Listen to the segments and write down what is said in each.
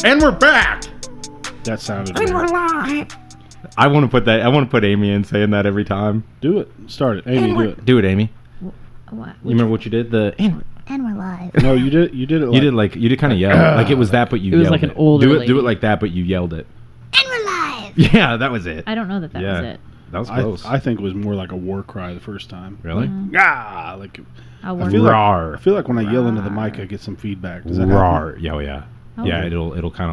And we're back. That sounded And we're weird. live. I want to put that. I want to put Amy in saying that every time. Do it. Start it. Amy, do it. Do it, Amy. What? You remember what you did? And we're live. No, you did. You did it. You did kind of yell. Like it was that, but you It was yelled like an older Do it lady. like that, but you yelled it. And we're live. Yeah, that was it. I don't know that was it. That was close. I think it was more like a war cry the first time. Really? Ah, like I'll I work feel on it. Rawr. like I feel like when I yell into the mic, I get some feedback. Does that happen? Rawr. Yeah, oh, yeah. Oh. Yeah, it'll kind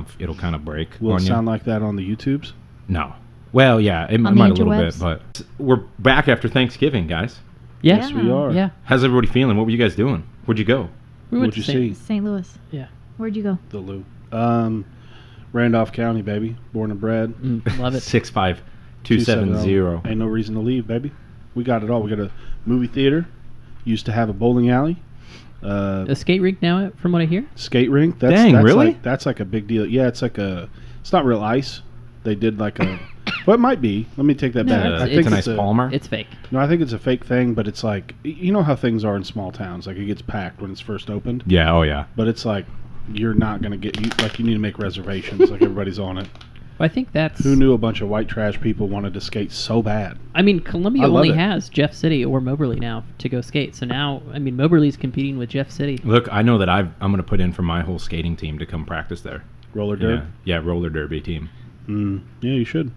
of break Will on it you. sound like that on the YouTubes? No. Well, yeah, it On the might a little bit, interwebs? but we're back after Thanksgiving, guys. Yes, We are. Yeah. How's everybody feeling? What were you guys doing? Where'd you go? We went What'd to you see? St. Louis. Yeah. Where'd you go? The Lou. Randolph County, baby. Born and bred. Love it. 65270. Ain't no reason to leave, baby. We got it all. We got a movie theater. Used to have a bowling alley. A skate rink now, from what I hear. Skate rink. Dang, really? That's like a big deal. Yeah, it's like a. It's not real ice. They did like a. Well, it might be. Let me take that No, back. I It's think a nice Palmer. It's fake. No, I think it's a fake thing, but it's like you know how things are in small towns. Like it gets packed when it's first opened, Yeah, oh yeah. but it's like you're not gonna get you like you need to make reservations. Like everybody's on it. I think that's. Who knew a bunch of white trash people wanted to skate so bad? I mean, Columbia I love only it. has Jeff City or Moberly now to go skate. So now, I mean, Moberly's competing with Jeff City. Look, I know that I'm going to put in for my whole skating team to come practice there. Roller dirt. Yeah, roller derby team. Yeah, you should.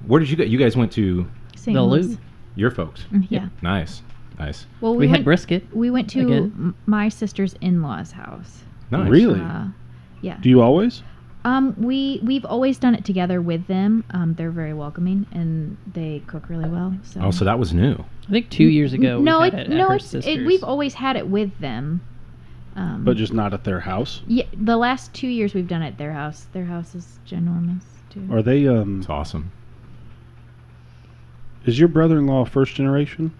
Where did you go? You guys went to St. The Louis. Lou. your folks. Yeah. Nice. Well, We had went, brisket. We went to again. my sister's in-laws' house. Nice. Really? Yeah. Do you always? We've always done it together with them. They're very welcoming and they cook really well. So. Oh, so that was new. I think 2 years ago. No, we had it at her sister's. we've always had it with them. But just not at their house? Yeah, the last 2 years we've done it at their house. Their house is ginormous too. Are they It's awesome. is your brother-in-law first generation?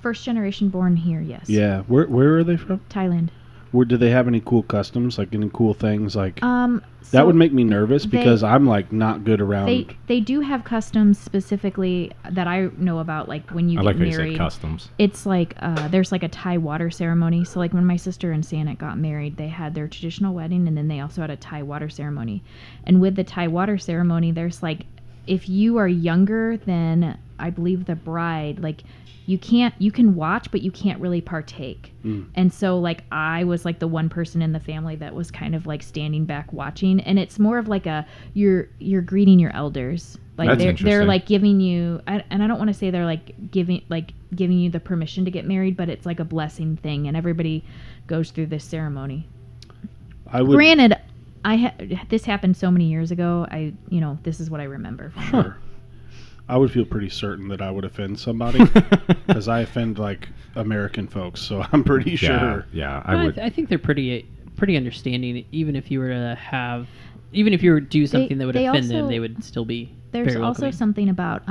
First generation born here, yes. Yeah. Where are they from? Thailand. Where do they have any cool customs, like any cool things like So that would make me nervous they- because I'm like not good around. They do have customs specifically that I know about, like when you I get like how you married. said customs. It's like there's like a Thai water ceremony. So like when my sister and Santa got married, they had their traditional wedding, and then they also had a Thai water ceremony. And with the Thai water ceremony, there's like if you are younger than I believe the bride, like you can watch, but you can't really partake. And so like I was like the one person in the family that was kind of like standing back watching, and it's more of like a you're greeting your elders. Like That's they're interesting. like giving you, and I don't want to say they're like giving you the permission to get married, but it's like a blessing thing, and everybody goes through this ceremony. I would. Granted, this happened so many years ago. This is what I remember. Sure. I would feel pretty certain that I would offend somebody because I offend like American folks, so I'm pretty sure. Yeah, I I would. I think they're pretty understanding. Even if you were to do something that would they offend them, also- they would still be. There's very also welcoming. something about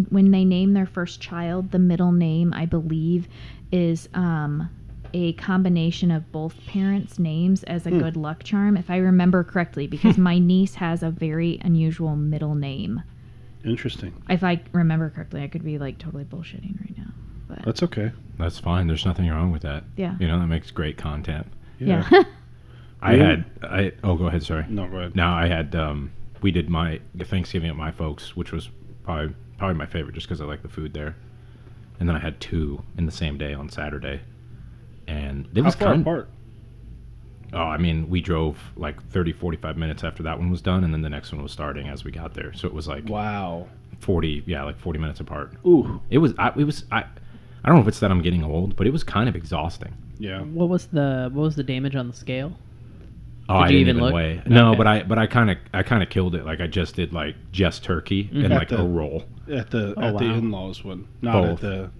when they name their first child, the middle name, I believe, is a combination of both parents' names as a good luck charm, if I remember correctly, because my niece has a very unusual middle name. Interesting. If I remember correctly, I could be like totally bullshitting right now. But That's okay. That's fine. There's nothing wrong with that. yeah. You know, that makes great content. Yeah. Oh, go ahead. Sorry. No, go ahead. No, I had. We did my Thanksgiving at my folks, which was probably my favorite, just because I like the food there. And then I had two in the same day on Saturday, and it How was far kind. apart? Oh, I mean, we drove like 30, 45 minutes after that one was done, and then the next one was starting as we got there. So it was like Wow. 40 minutes apart. Ooh. It was. I don't know if it's that I'm getting old, but it was kind of exhausting. Yeah. What was the damage on the scale? Oh, Did I you didn't even look? weigh. No, Okay. but I kind of killed it. Like I just did like just turkey and At like the- a roll. At the Oh, the wow. in-laws one, not Both. at the.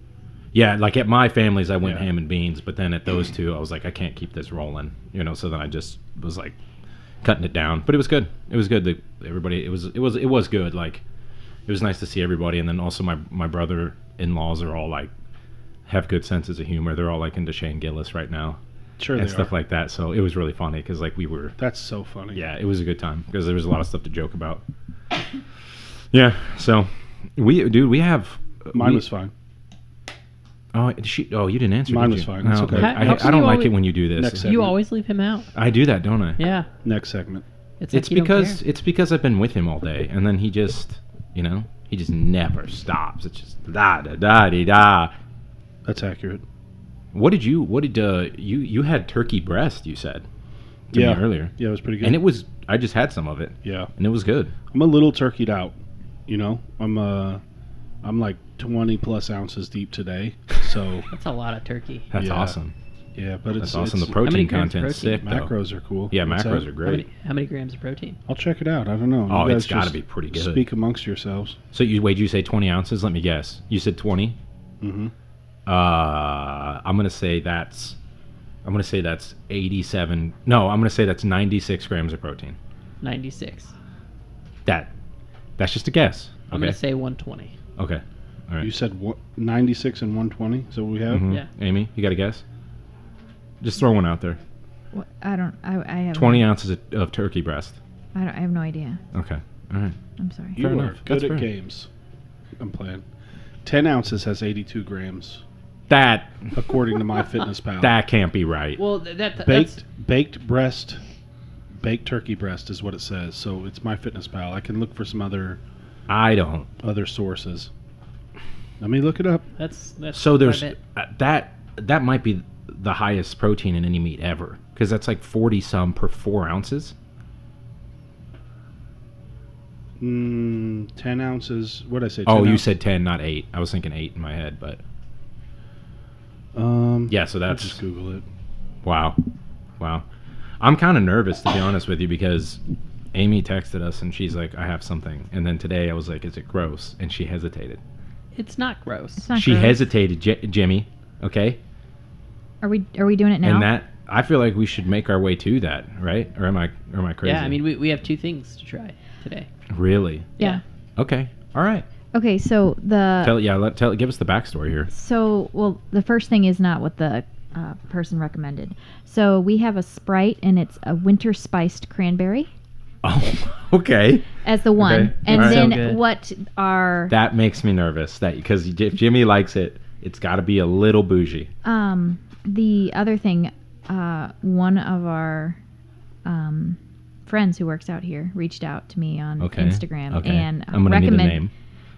Yeah, like at my family's, I went Yeah. ham and beans, but then at those two, I was like, I can't keep this rolling, So then I just was like cutting it down. But it was good. It was good. Everybody, it was good. Like it was nice to see everybody, and then also my brother-in-laws are all like have good senses of humor. They're all like into Shane Gillis right now Sure, and they stuff are. like that. So it was really funny because like we were. That's so funny. Yeah, it was a good time because there was a lot of stuff to joke about. Yeah, so we have. Mine was fine. Oh, you didn't answer. Mine did was you? fine. It's No, okay. okay. How I come don't you like always- it when you do this. Next You segment. always leave him out. I do that, don't I? Yeah. Next segment. It's It's like you don't because care. it's because I've been with him all day, and then he just, he just never stops. It's just da da da da da. That's accurate. What did you had turkey breast? You said to me earlier, Yeah, it was pretty good. and it was. I just had some of it, yeah. and it was good. I'm a little turkeyed out. I'm like 20 plus ounces deep today. So That's a lot of turkey. That's Yeah. awesome. yeah, but That's it's awesome. The it's- many protein grams of content's protein? sick. Though. macros are cool. Yeah, What's macros that? are great. How many grams of protein? I'll check it out. I don't know. Oh, You it's guys gotta just be pretty good. Speak amongst yourselves. So wait, you say 20 ounces? Let me guess. You said 20. Mm-hmm. I'm gonna say that's 87. No, I'm gonna say that's 96 grams of protein. 96. That's just a guess. I'm Okay. gonna say 120. Okay. All right. You said 96 and 120. Is that what we have? Mhm. Yeah. Amy, you got a guess? Just throw one out there. What, I have 20 ounces of turkey breast. I have no idea. Okay. All right. I'm sorry. You Fair are enough. good That's at fair. games. I'm playing. 10 ounces has 82 grams, That according to MyFitnessPal. that can't be right. Well, that's baked breast, baked turkey breast is what it says. So it's MyFitnessPal. I can look for some other sources. Let me look it up. that's So there's quite a bit. that might be the highest protein in any meat ever, because that's like 40 some per 4 ounces. 10 ounces. What did I say? 10 Oh, you ounces? said 10, not 8. I was thinking 8 in my head, but yeah. So I'll that's just Google it. wow. I'm kind of nervous, to be honest with you, because Amy texted us and she's like, "I have something," and then today I was like, "Is it gross?" And she hesitated. It's not gross. It's not She gross. hesitated, Jimmy. Okay, Are we doing it now? and that I feel like we should make our way to that, right? Or am I crazy? Yeah, I mean, we have two things to try today. really? Yeah. Okay, all right. Okay, so Give us the backstory here. well, the first thing is not what the person recommended. So we have a Sprite, and it's a winter spiced cranberry Oh, okay. as the one, Okay. and All right. then So good. what are That makes me nervous. Because if Jimmy likes it, it's got to be a little bougie. the other thing? One of our friends who works out here reached out to me on Okay. Instagram, Okay. and I'm gonna need a recommend name.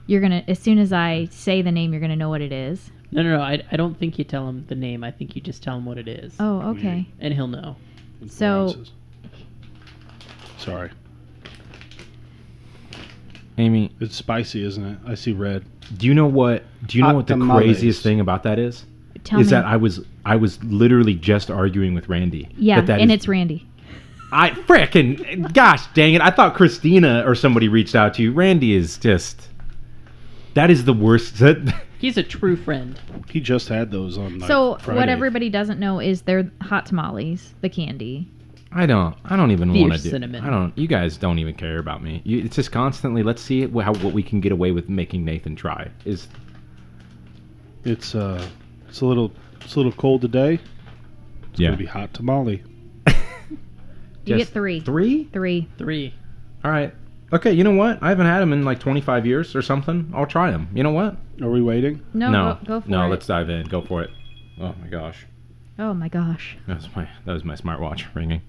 you're gonna as soon as I say the name, you're gonna know what it is. No. I don't think you tell him the name. I think you just tell him what it is, Oh, okay. and he'll know. In 4 So- ounces. Sorry. Amy, It's spicy, isn't it? I see red. do you know what the Tamales. craziest thing about that is? Tell is me. that I was literally just arguing with Randy. Yeah, that and is- it's Randy. I frickin' gosh dang it! I thought Christina or somebody reached out to you. Randy is just that is the worst. He's a true friend. He just had those on. Like, So Friday. what everybody doesn't know is they're hot tamales, the candy. I don't even Fierce want to do. cinnamon. I don't. You guys don't even care about me. It's just constantly. Let's see what we can get away with making Nathan try. Is It's a little cold today. It's yeah. gonna be hot tamale. You Just get three. 3? 3. 3. All right. Okay. You know what? I haven't had them in like 25 years or something. I'll try them. You know what? Are we waiting? No, go for it. No. Let's dive in. Go for it. Oh my gosh. Oh my gosh. That was my smartwatch ringing.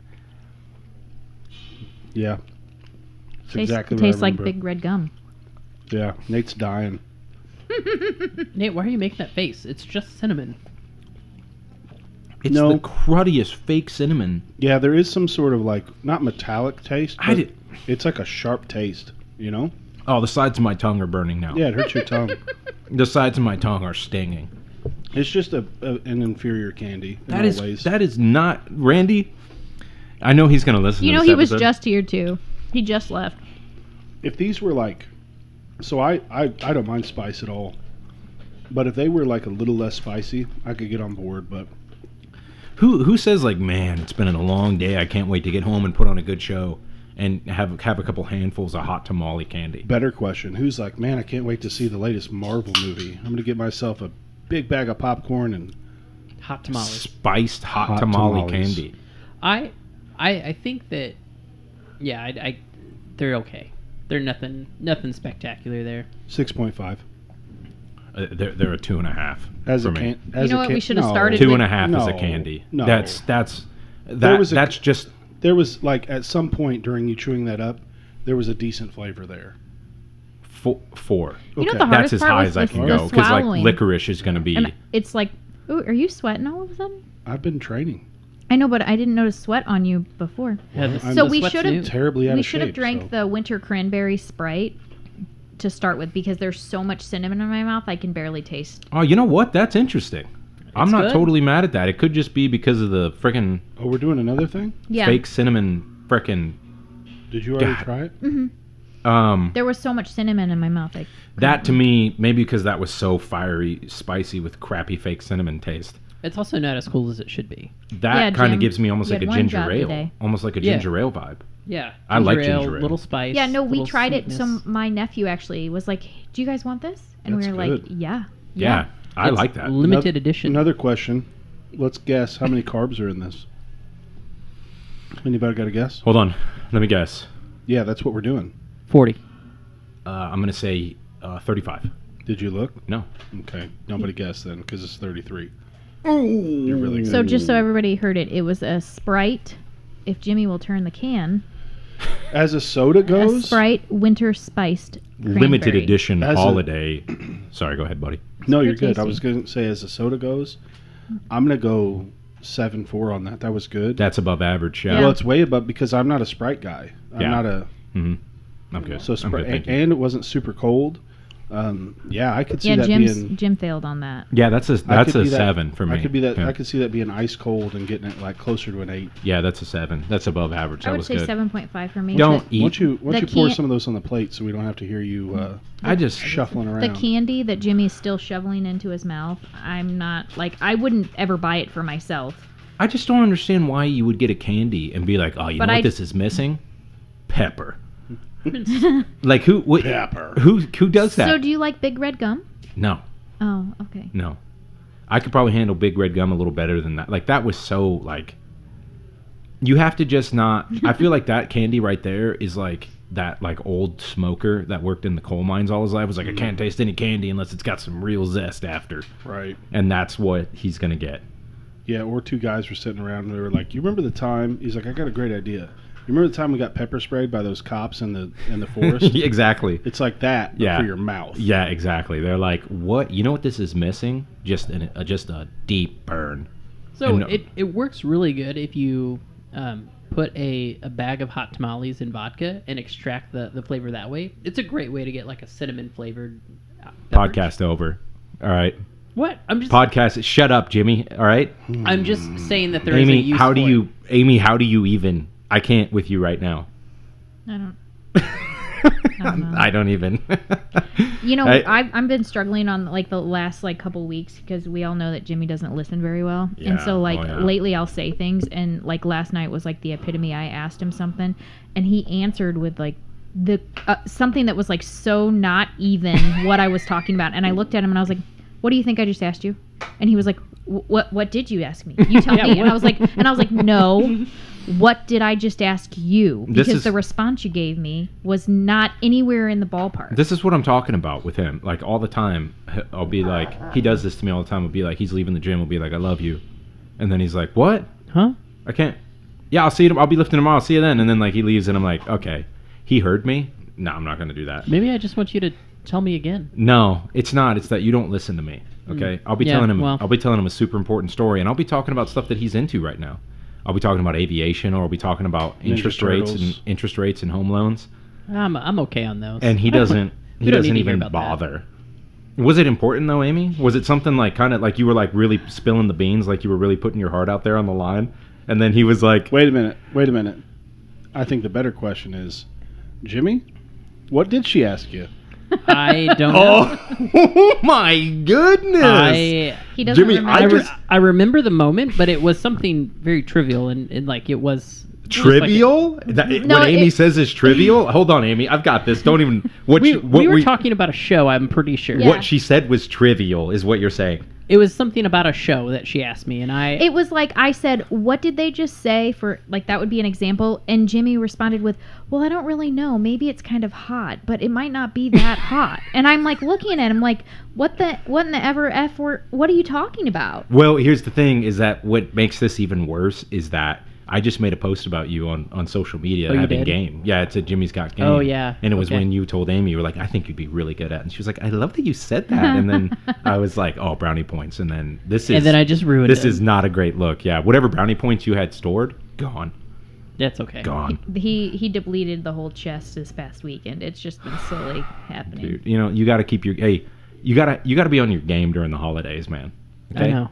Yeah. It's Tastes, exactly it what I tastes like remember. big red gum. Yeah. Nate's dying. Nate, why are you making that face? It's just cinnamon. It's No. the cruddiest fake cinnamon. Yeah, there is some sort of like not metallic taste. I But did- It's like a sharp taste. You know? Oh, the sides of my tongue are burning now. Yeah, it hurts your tongue. The sides of my tongue are stinging. It's just an inferior candy. In That all is ways. that is not Randy. I know he's gonna listen. You to know this he was episode. just here too. He just left. If these were like, so I don't mind spice at all. But if they were like a little less spicy, I could get on board. But Who says like, man, it's been a long day. I can't wait to get home and put on a good show and have a couple handfuls of hot tamale candy. better question: who's like, man, I can't wait to see the latest Marvel movie. I'm gonna get myself a big bag of popcorn and Hot tamales. Spiced hot, Hot tamale tamales. candy. I think that, yeah, I they're okay. They're nothing spectacular there. 6.5. They're a 2.5 As for a me. can, as You know a what, can- we should have no. started 2.5 is a No, candy. no. That's There was a- that's just There was like at some point during you chewing that up, there was a decent flavor there. 4. You know Okay. the hardest That's as part high was as I the- can the go because like swallowing. licorice is going to be. And it's like, ooh, are you sweating all of a sudden? I've been training. I know, but I didn't notice sweat on you before. Yeah, Well, So the we sweat's should've- new. Terribly out We of should have shape, drank so. the winter cranberry Sprite to start with because there's so much cinnamon in my mouth I can barely taste. Oh, you know what? That's interesting. I'm It's not good. totally mad at that. It could just be because of the frickin' Oh, we're doing another thing? Yeah. fake cinnamon frickin' Did you already God. try it? There was so much cinnamon in my mouth. that to me, maybe because that was so fiery, spicy with crappy fake cinnamon taste. It's also not as cool as it should be. That Yeah, kind of Jim, gives me almost you like had a one ginger job ale. today. Almost like a Yeah. ginger ale vibe. Yeah, I like ginger ale. little spice. Yeah, no, we little tried it. sweetness. So my nephew actually was like, "Do you guys want this?" And That's we were like, good. "Yeah, Yeah, I It's like that. Limited Ano- edition. Another question. Let's guess how many carbs are in this. Anybody got a guess? Hold on. Let me guess. Yeah, that's what we're doing. 40. I'm going to say 35. Did you look? No. Okay, nobody guessed then because it's 33. You're really good. So just so everybody heard it, it was a Sprite. If Jimmy will turn the can, As a soda a goes, Sprite winter spiced Limited cranberry. edition As a- holiday. Sorry, go ahead, buddy. no, you're pretty good. I was tasty. going to say as a soda goes, I'm going to go 7.4 on that. That was good. That's above average. Yeah. Yeah. Well, it's way above because I'm not a Sprite guy. I'm Yeah. not a hmm I'm good. so I'm Sprite, good, thank you. and it wasn't super cold. Yeah, I could see Yeah, that being. Jim failed on that. Yeah, that's a I could a be that- 7 for me. I could be that. Yeah, I could see that being ice cold and getting it like closer to an 8. Yeah, that's a 7. That's above average. I That would was say good. 7.5 for me. Don't The- eat. Why don't The you pour can- some of those on the plate so we don't have to hear you I just shuffling The around? candy that Jimmy's still shoveling into his mouth, I'm not like I wouldn't ever buy it for myself. I just don't understand why you would get a candy and be like, oh, you But know what I- this is missing? Pepper. Like who? Pepper. Who does that? So do you like Big Red Gum? No, Oh, okay. no. I could probably handle Big Red Gum a little better than that. Like that was so like. You have to just not. I feel like that candy right there is like that like old smoker that worked in the coal mines all his life was like I can't taste any candy unless it's got some real zest after, Right. and that's what he's gonna get. Yeah. Or two guys were sitting around and they were like, "You remember the time?" He's like, "I got a great idea. You remember the time we got pepper sprayed by those cops in the forest? Exactly. It's like that but Yeah. for your mouth." Yeah, exactly. They're like, what? You know what this is missing? Just a deep burn. So And- it works really good if you put a bag of hot tamales in vodka and extract the flavor that way. It's a great way to get like a cinnamon flavored Podcast over. All right. What? Podcast. Shut up, Jimmy. All right. I'm just saying that there is a Amy, use how do for you? it. Amy, how do you even? I can't with you right now. I don't. don't know. I don't even. You know, I- I've been struggling on like the last like couple weeks because we all know that Jimmy doesn't listen very well, and Yeah, so like oh, yeah. lately I'll say things, and like last night was like the epitome. I asked him something, and he answered with like the something that was like so not even what I was talking about, and I looked at him and I was like, "What do you think I just asked you?" And he was like, "What did you ask me? You tell Yeah, me." And what- I was like, "No." What did I just ask you? This Because is- the response you gave me was not anywhere in the ballpark. This is what I'm talking about with him. Like all the time, I'll be like, he does this to me all the time. I'll be like, he's leaving the gym. I'll be like, I love you, and then he's like, what? Huh? I can't. Yeah, I'll see you. I'll be lifting tomorrow. I'll see you then. And then like he leaves, and I'm like, okay, he heard me. No, I'm not gonna do that. Maybe I just want you to tell me again. No, it's not. It's that you don't listen to me. Okay, I'll be Yeah, telling him. well. I'll be telling him a super important story, and I'll be talking about stuff that he's into right now. I'll be talking about aviation, or I'll be talking about Ninja interest rates and home loans, I'm okay on those. and he doesn't. We he don't doesn't need to hear even about that. bother. Was it important though, Amy? Was it something like kind of like you were like really spilling the beans, like you were really putting your heart out there on the line, and then he was like, Wait a minute. I think the better question is, Jimmy, what did she ask you? I don't know. "Oh my goodness!" He doesn't Jimmy, remember. I I, just I remember the moment, but it was something very trivial, and like it was trivial. No, what Amy it- says is trivial. Hold on, Amy. I've got this. Don't even. What We, she, what we were talking about a show, I'm pretty sure. Yeah. What she said was trivial, is what you're saying. It was something about a show that she asked me, and It was like I said, "What did they just say?" For like that would be an example, and Jimmy responded with, "Well, I don't really know. Maybe it's kind of hot, but it might not be that hot." And I'm like looking at him like, what in the ever f word? What are you talking about? Well, here's the thing: is that what makes this even worse is that I just made a post about you on social media Oh, you having did? game. Yeah, it's a Jimmy's Got Game. Oh, yeah. And it was Okay. when you told Amy, you were like, I think you'd be really good at it. And she was like, I love that you said that. And then I was like, oh, brownie points. And then And then I just ruined this it. is not a great look. Yeah, whatever brownie points you had stored, gone. That's okay. Gone. He depleted the whole chest this past weekend. It's just been slowly happening. Dude, you know, you got to keep your you got to be on your game during the holidays, man. I know.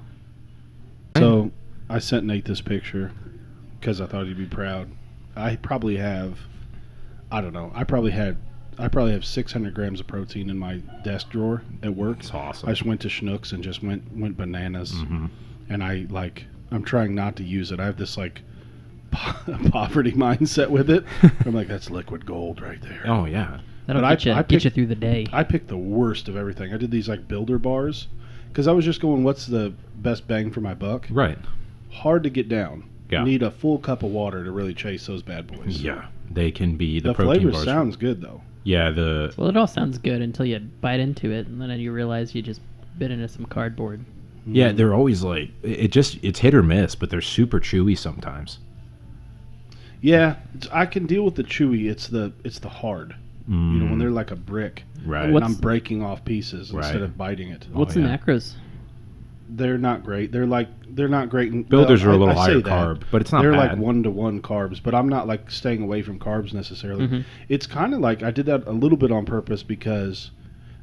So I sent Nate this picture because I thought he'd be proud. I probably have, I don't know. I probably have 600 grams of protein in my desk drawer at work. It's awesome. I just went to Schnucks and just went bananas. Mhm. And I'm trying not to use it. I have this like poverty mindset with it. I'm like, that's liquid gold right there. Oh yeah. That'll But get you, I get you picked- through the day. I picked the worst of everything. I did these like builder bars because I was just going, what's the best bang for my buck? Right. Hard to get down. Yeah. You need a full cup of water to really chase those bad boys. Yeah. They can be the The protein flavor bars. sounds good though. Yeah, the Well, it all sounds good until you bite into it, and then you realize you just bit into some cardboard. yeah, they're always like it's hit or miss, but they're super chewy sometimes. Yeah, I can deal with the chewy. It's the hard. You know, when they're like a brick, Right. and What's- I'm breaking off pieces Right. instead of biting it. Oh, What's the yeah. macros? They're not great. They're not great. Builders well, are a little I say higher that. carb, but it's not They're bad. like 1-to-1 carbs, but I'm not like staying away from carbs necessarily. Mhm. It's kind of like I did that a little bit on purpose because,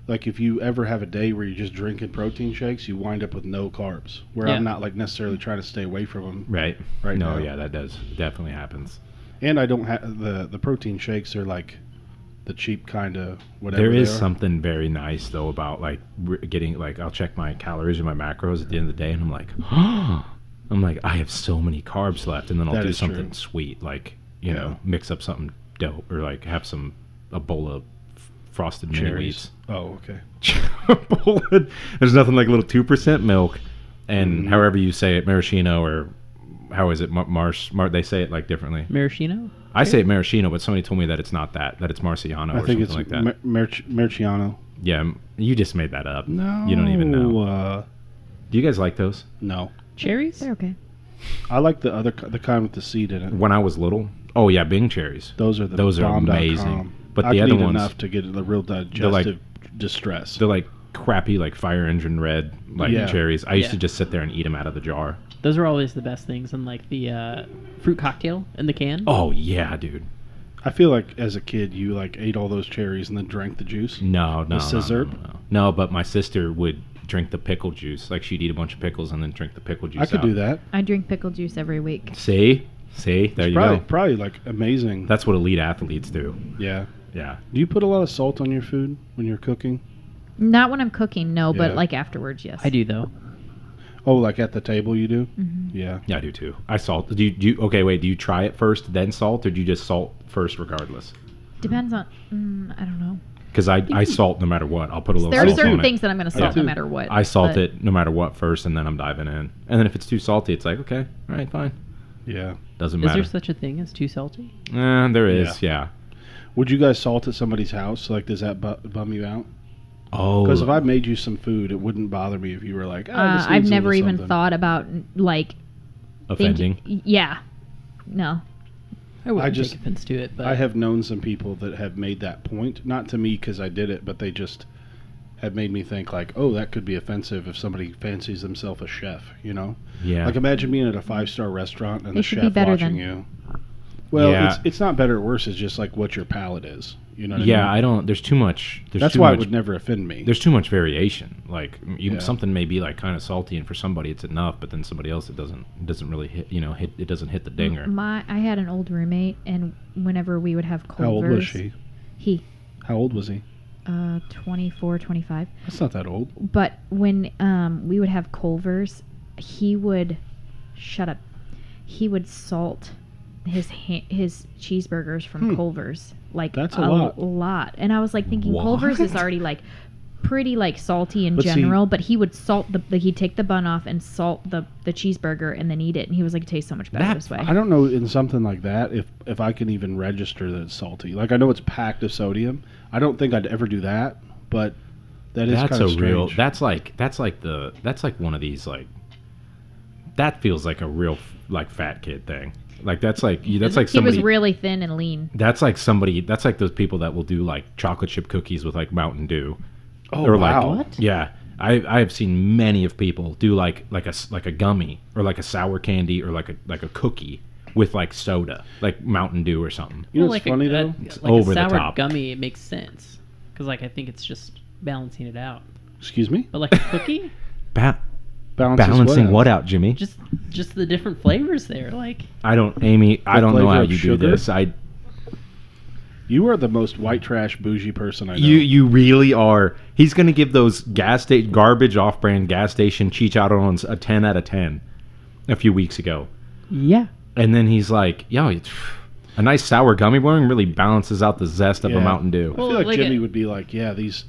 like, if you ever have a day where you're just drinking protein shakes, you wind up with no carbs. Where Yeah. I'm not like necessarily trying to stay away from them. Right. Right No, now. yeah, that definitely happens. And I don't have the protein shakes are like the cheap kind of whatever. There is they are. something very nice though about like getting like I'll check my calories and my macros at the end of the day, and I'm like, I have so many carbs left, and then I'll That do is something true. sweet, like you Yeah. know, mix up something dope, or like have a bowl of frosted mini cherries. Oh, okay. wheats. There's nothing like a little 2% milk, and Mhm. however you say it, maraschino, or how is it, they say it like differently. Maraschino? I say it maraschino, but somebody told me that it's not that it's marciano I or think something it's like that. Murciano. Yeah, you just made that up. No, You don't even know. Do you guys like those? No, Cherries? They're okay. I like the kind with the seed in it. When I was little, oh yeah, Bing cherries. Those are the Those are bomb.com. amazing. But I the can other eat ones, enough to get the real digestive distress. they're like crappy, like fire engine red, like Yeah. cherries. I used Yeah. to just sit there and eat them out of the jar. Those are always the best things, and like the fruit cocktail in the can. Oh yeah, dude. I feel like as a kid you like ate all those cherries and then drank the juice. No, no, no, scissor? no. But my sister would drink the pickle juice. Like she'd eat a bunch of pickles and then drink the pickle juice. I could out. do that. I drink pickle juice every week. See, there you go. Probably like amazing. That's what elite athletes do. Yeah. Yeah. Do you put a lot of salt on your food when you're cooking? Not when I'm cooking, no, Yeah. but like afterwards, yes. I do though. Oh, like at the table you do? Mhm. Yeah. Yeah, I do too. I salt. Do you? Okay, wait. Do you try it first, then salt, or do you just salt first regardless? Depends on. I don't know. Because I salt no matter what. I'll put a little There are salt certain on it. things that I'm going to salt do. no matter what. I salt but it no matter what first, and then I'm diving in. And then if it's too salty, it's like, okay, all right, fine. Yeah. Doesn't Is matter. there such a thing as too salty? There is, yeah. Would you guys salt at somebody's house? Like, does that bum you out? Oh, Because if I made you some food, it wouldn't bother me if you were like, oh, this I've needs a never little even something. thought about like offending. Yeah. No. I wouldn't just- take offense to it, but I have known some people that have made that point, not to me because I did it, but they just have made me think like, oh, that could be offensive if somebody fancies themselves a chef, you know? Yeah. Like imagine being at a 5-star restaurant and They the should be chef better watching than- you. Well, Yeah. it's not better or worse. It's just like what your palate is. You know what Yeah, I mean? I don't. There's too much. That's too why much, it would never offend me. There's too much variation. Like Yeah. something may be like kind of salty, and for somebody it's enough, but then somebody else it doesn't really hit. It doesn't hit the dinger. I had an old roommate, and whenever we would have Culver's, How old was she? He, How old was he? 24, 25. That's not that old. But when we would have Culver's, he would shut up. He would salt his cheeseburgers from Culver's like That's a lot. lot. And I was like thinking What? Culver's is already like pretty like salty in But see- general, but he would salt he'd take the bun off and salt the cheeseburger and then eat it, and he was like, it tastes so much better this way. I don't know in something like that if I can even register that it's salty. Like I know it's packed of sodium. I don't think I'd ever do that, but that is That's kind a of real. strange. That's like one of these like. That feels like a real like fat kid thing. Like that's like He was somebody. really thin and lean. That's like somebody. That's like those people that will do like chocolate chip cookies with like Mountain Dew. Oh, Or wow. like, What? yeah, I have seen many of people do like a gummy or like a sour candy or like a cookie with like soda, like Mountain Dew or something. You know Well, what's funny, though? Like over a the sour top. gummy, it makes sense because like I think it's just balancing it out. Excuse me? But like a cookie, Balances Balancing out? what out, Jimmy? just the different flavors there. Like I don't, Amy. I don't know flavor how of you sugar? do this. You are the most white trash bougie person I know. You really are. He's gonna give those garbage off-brand gas station chicharrones a 10 out of 10 a few weeks ago, yeah, and then he's like, "Yo, a nice sour gummy worm really balances out the zest of a Yeah. Mountain Dew." I feel Well, like like Jimmy it- would be like, yeah, these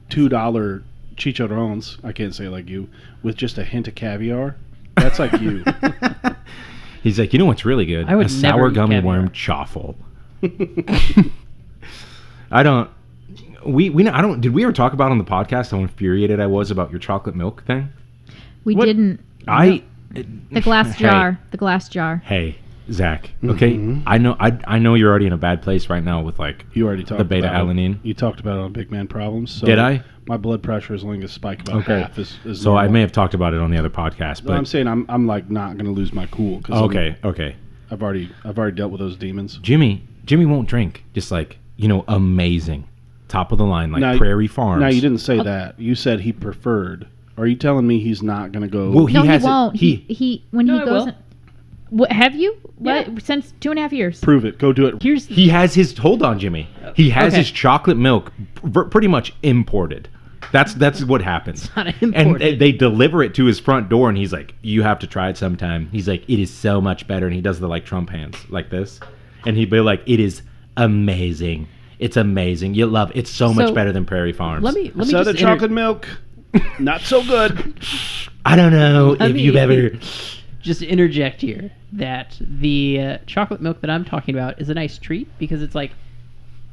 $2 chicharrones, I can't say it like you, with just a hint of caviar. That's like you. He's like, "You know what's really good? I would a sour never eat gummy caviar. worm chaffle." I don't. I don't. Did we ever talk about on the podcast how infuriated I was about your chocolate milk thing? We What? didn't. The The glass jar. The glass jar. Hey, Zach. Okay, Mhm. I know you're already in a bad place right now with like. You already talked The beta about alanine. it. You talked about it on Big Man Problems. So Did I? My blood pressure is only going to spike about Okay. half. As So I normal. may have talked about it on the other podcast, No, I'm but saying I'm like not going to lose my cool. Cause okay. I've already dealt with those demons. Jimmy won't drink. Just like amazing, top of the line, like Now- Prairie Farms. Now you didn't say that. You said he preferred. Are you telling me he's not going to go? Well, No, he has it- won't. He when No, he I goes. will. In, what, have you? Yeah. What, since 2.5 years. Prove it. Go do it. here's He has his. Hold on, Jimmy. He has Okay. his chocolate milk pretty much imported. That's what happens. not And imported. they deliver it to his front door, and he's like, "You have to try it sometime." He's like, "It is so much better," and he does the like Trump hands like this, and he'd be like, "It is amazing. It's amazing. You love. It's so much So, better than Prairie Farms." let me So just the chocolate milk, not so good. I don't know Let if me- you've ever. just interject here that the chocolate milk that I'm talking about is a nice treat because it's like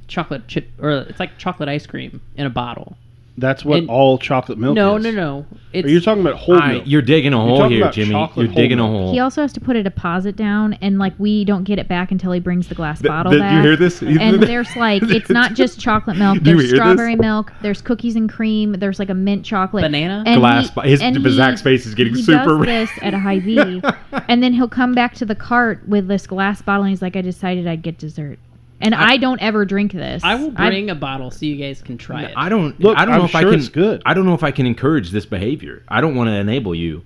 chocolate chip or it's like chocolate ice cream in a bottle. That's what And- all chocolate milk No, is. no. It's Are you talking about whole milk? You're digging a hole talking here, about Jimmy. chocolate You're digging a whole milk. hole. He also has to put a deposit down, and like we don't get it back until he brings the glass bottle You back. hear this? And there's like it's not just chocolate milk. Do you There's hear this? strawberry milk. There's cookies and cream. There's like a mint chocolate Banana? And Glass he- bo- his- and Zach's face is getting he super does red. this at a Hy-Vee, and then he'll come back to the cart with this glass bottle, and he's like, "I decided I'd get dessert." And I don't ever drink this. I will bring a bottle so you guys can try it. I don't. Look, I don't know I'm if I sure can. it's good. I don't know if I can encourage this behavior. I don't want to enable you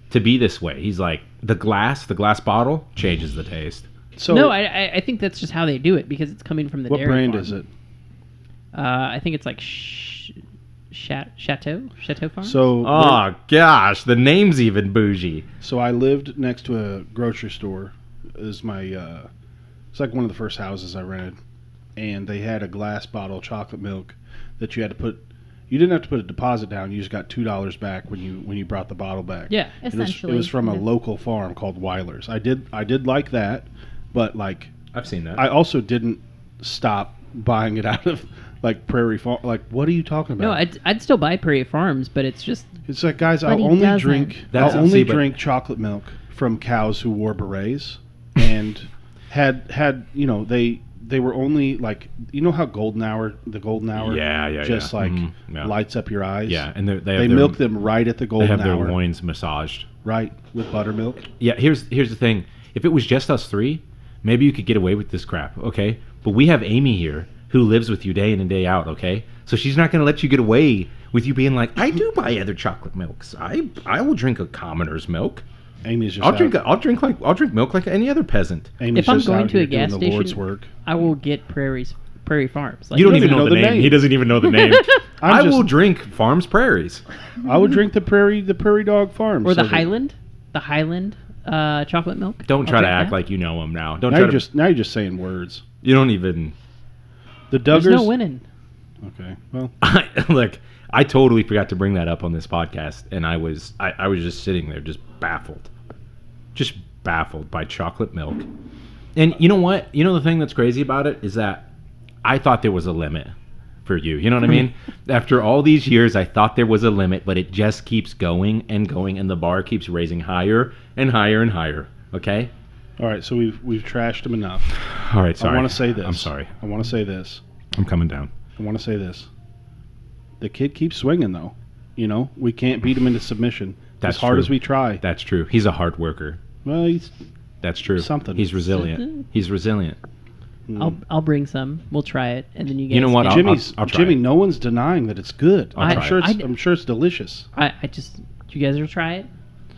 to be this way. He's like the glass bottle changes the taste. So no, I think that's just how they do it because it's coming from the what dairy brand farm. is it? I think it's like Chateau Farm. So Oh gosh, the name's even bougie. So I lived next to a grocery store. It was my it's like one of the first houses I rented, and they had a glass bottle of chocolate milk that you had to put. You didn't have to put a deposit down. You just got $2 back when you brought the bottle back. yeah, essentially It was from a kind of. local farm called Weiler's. I did like that, but like I've seen that. I also didn't stop buying it out of like Prairie Farm. Like, what are you talking about? no, I'd still buy Prairie Farms, but it's just It's like, guys, But I'll he only doesn't. drink That's- I'll only see, but- drink chocolate milk from cows who wore berets and had they were only like, you know how the golden hour Yeah, just yeah. like Mhm, yeah. lights up your eyes. Yeah, and they They have milk them right at the They golden have their hour, loins massaged. right, with buttermilk. Yeah, here's the thing. If it was just us three, maybe you could get away with this crap, okay? But we have Amy here who lives with you day in and day out, okay? So she's not going to let you get away with you being like, I do buy other chocolate milks. I will drink a commoner's milk. Amy's just I'll out, drink milk like any other peasant. Amy's if I'm just going out to a here doing gas the Lord's station, work. I will get Prairie Farms. Like, You don't even know the name. He doesn't even know the name. I'm I just- will drink Farms Prairies. I would drink the Prairie Dog Farm or so the that- Highland chocolate milk. Don't try I'll to drink act that. like you know him now. Don't Now try you're to. just saying words. You don't even. The There's Duggars. no winning. Okay, well, Look, I totally forgot to bring that up on this podcast, and I was just sitting there, just baffled by chocolate milk. And you know what? You know the thing that's crazy about it is that I thought there was a limit for you. You know what I mean? After all these years, I thought there was a limit, but it just keeps going and going, and the bar keeps raising higher and higher and higher. Okay? All right, so we've trashed him enough. All right, sorry. I want to say this. I'm sorry. I want to say this. I'm coming down. I want to say this. The kid keeps swinging, though. You know, we can't beat him into submission That's as hard true. as we try. That's true. He's a hard worker. Well, he's That's true. Something. He's resilient. He's resilient. I'll bring some. We'll try it, and then you guys. You know what? can- I'll try Jimmy. it. No one's denying that it's good. I'll try it. I'm sure it's delicious. I just. You guys will try it,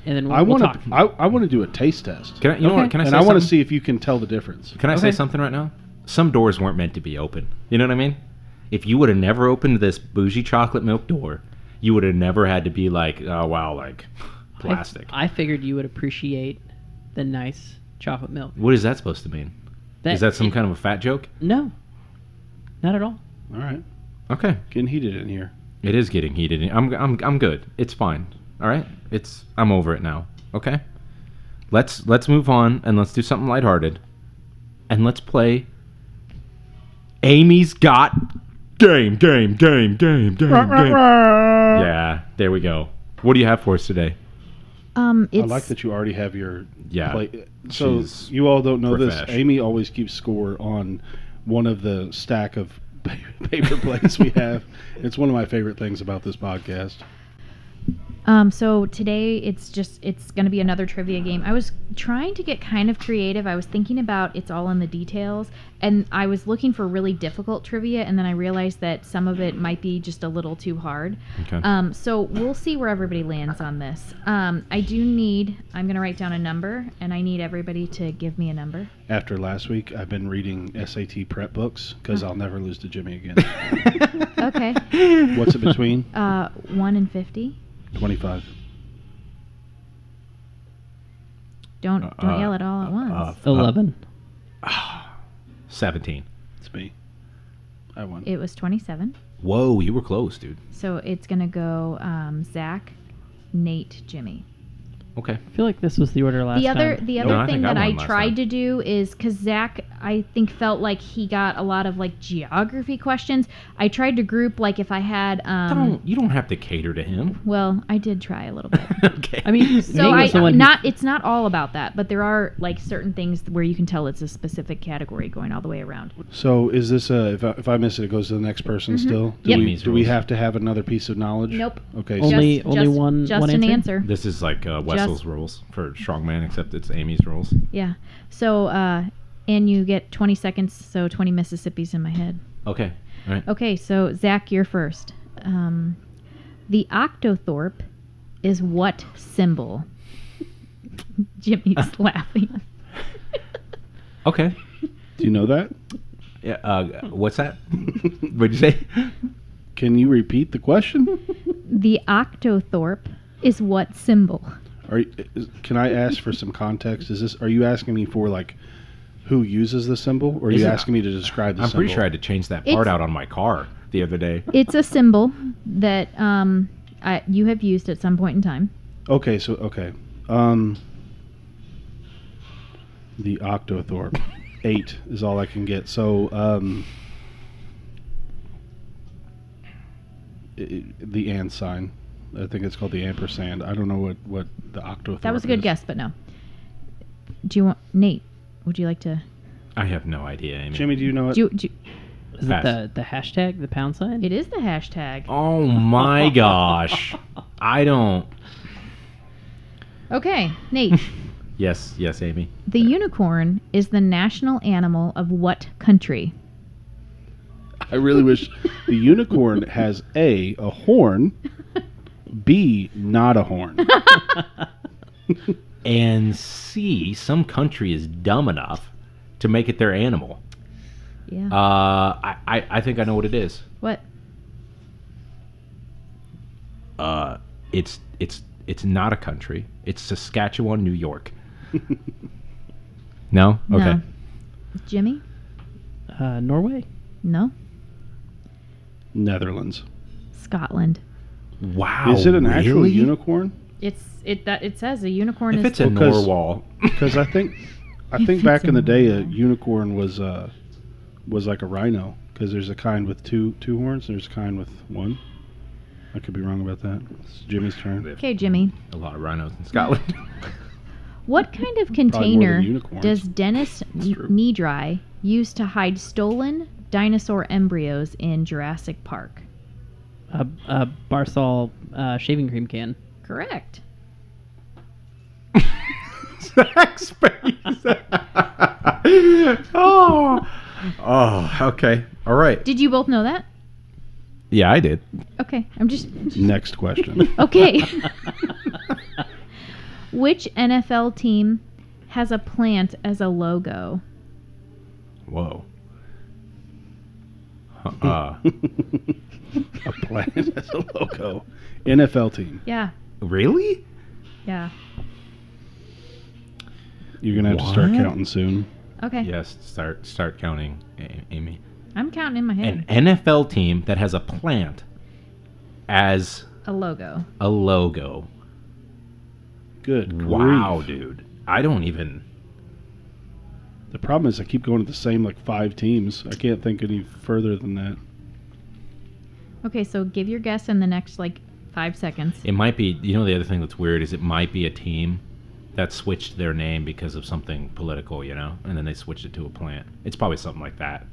and then we'll, I we'll want talk. to. I want to do a taste test. Can I, you know what? Can I and say I want to something? see if you can tell the difference. Can I say Okay. something right now? Some doors weren't meant to be open. You know what I mean? If you would have never opened this Boujee chocolate milk door, you would have never had to be like, oh wow, like plastic. I figured you would appreciate the nice chocolate milk. What is that supposed to mean? Is that some kind of a fat joke? No, not at all. All right, Okay, getting heated in here. it is getting heated. I'm good. It's fine. All right, I'm over it now. Okay, let's move on and let's do something lighthearted, and let's play. Amy's got game. Yeah, there we go. What do you have for us today? It's I like that you already have your Yeah, plate. So she's you all don't know this. profesh. Amy always keeps score on one of the stack of paper plates we have. It's one of my favorite things about this podcast. So today it's going to be another trivia game. I was trying to get kind of creative. I was thinking about It's All in the Details, and I was looking for really difficult trivia, and then I realized that some of it might be just a little too hard. Okay. So we'll see where everybody lands on this. I'm going to write down a number, and I need everybody to give me a number. After last week, I've been reading SAT prep books because I'll never lose to Jimmy again. Okay. What's it between? 1 and 50. 25. Don't yell it all at once. 11. 17. It's me. I won. It was 27. Whoa, you were close, dude. So it's going to go Zach, Nate, Jimmy. Okay. I feel like this was the order last The other time. the No, other I thing think I that I won last tried time. to do is because Zach, I think, felt like he got a lot of like geography questions. I tried to group like if I had You don't have to cater to him. well, I did try a little bit. Okay. I mean, So Nate was the one who- it's not all about that, but there are like certain things where you can tell it's a specific category going all the way around. So is this if I miss it, it goes to the next person still? Yep. Do we have to have another pice of knowledge? Nope. Okay. Only- so only one Just an answer? answer. This is like Wessel's rules for strongman, except it's Amy's rules. Yeah. So and you get 20 seconds, so 20 Mississippis in my head. Okay. All right. Okay, so Zach, you're first. The octothorpe is what symbol? Jimmy's laughing. Okay. do you know that? Yeah. What's that? What'd you say? Can you repeat the question? The octothorpe is what symbol? Can I ask for some context? Are you asking me for like who uses the symbol, or are Is you it- asking me to describe the I'm symbol? pretty sure I had to change that part It's- out on my car the other day. It's a symbol that you have used at some point in time. Okay, so the octothorpe. 8 is all I can get. So the and sign. I think it's called the ampersand. I don't know what the octothorpe That was a good is. guess, but no. Do you want Nate? Would you like to? I have no idea, Amy. Jimmy, do you know it? Do Is Pass. it the hashtag, the pound sign? it is the hashtag. Oh my gosh. I don't. Okay, Nate. Yes, Amy. The unicorn is the national animal of what country? I really wish the unicorn has a horn, B, not a horn. And C, some country is dumb enough to make it their animal. Yeah. I think I know what it is. What? It's not a country. It's Saskatchewan, New York. No? Okay. No. Jimmy? Norway? No. Netherlands. Scotland. Wow. Is it an actual really? unicorn? It says a unicorn If is it's a Because- narwhal, Because I think If back it's in a the day a rhino. unicorn was like a rhino, because there's a kind with two horns, and there's a kind with one. I could be wrong about that. It's Jimmy's turn. Okay, Jimmy. a lot of rhinos in Scotland. What kind of more container than unicorns. does Dennis true. Nedry use to hide stolen dinosaur embryos in Jurassic Park? A Barsol shaving cream can. Correct. Zach's face. Oh, okay. All right. Did you both know that? Yeah, I did. Okay, I'm just Next question. okay. Which NFL team has a plant as a logo? Whoa. A plant as a logo. NFL team. Yeah, Really? yeah. You're gonna have to start What? counting soon. Okay, Yes. Start counting, Amy. I'm counting in my head. An NFL team that has a plant as A logo. a logo. Good. Wow, grief. dude. I don't even. The problem is I keep going to the same like 5 teams. I can't think any further than that. Okay, so give your guess in the next like 5 seconds. It might be. You know, the other thing that's weird is it might be a team that switched their name because of something political, you know, and then they switched it to a plant. It's probably something like that.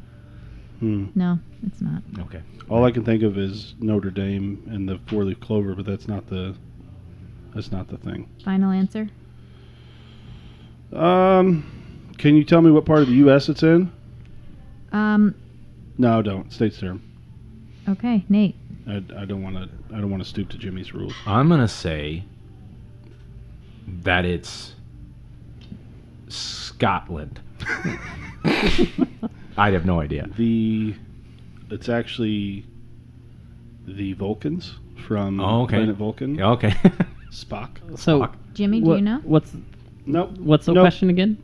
No, it's not. Okay. All I can think of is Notre Dame and the 4-leaf clover, but that's not the thing. Final answer. Can you tell me what part of the U.S. it's in? No, don't. State's term. Okay, Nate. I don't want to stoop to Jimmy's rules. I'm gonna say that it's Scotland. I have no idea. It's actually the Vulcans from Oh, okay. Planet Vulcan. Yeah, okay. Spock. So Jimmy, do you know? What's Nope. the Nope. question again?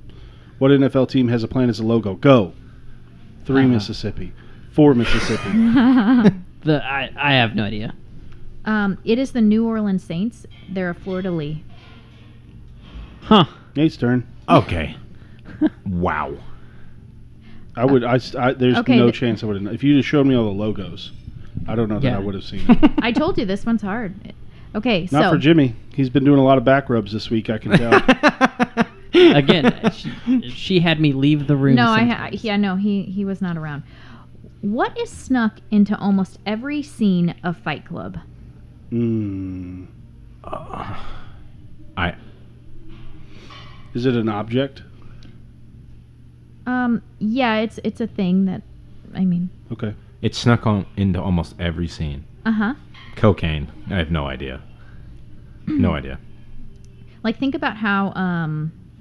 What NFL team has a plant as a logo? Go. 3 Mississippi. 4 Mississippi. I have no idea. It is the New Orleans Saints. They're a fleur-de-lis. Huh. Nate's turn. Okay. Wow. There's Okay, no th- chance I would have. If you just showed me all the logos, I don't know that Yeah. I would have seen it. I told you this one's hard. Okay, Not so for Jimmy. He's been doing a lot of back rubs this week, I can tell. Again, she had me leave the room. no, sometimes. he was not around. What is snuck into almost every scene of Fight Club? Is it an object? Yeah, it's a thing that, I mean, Okay. It snuck into almost every scene. uh-huh. Cocaine. I have no idea. No idea. Like, think about how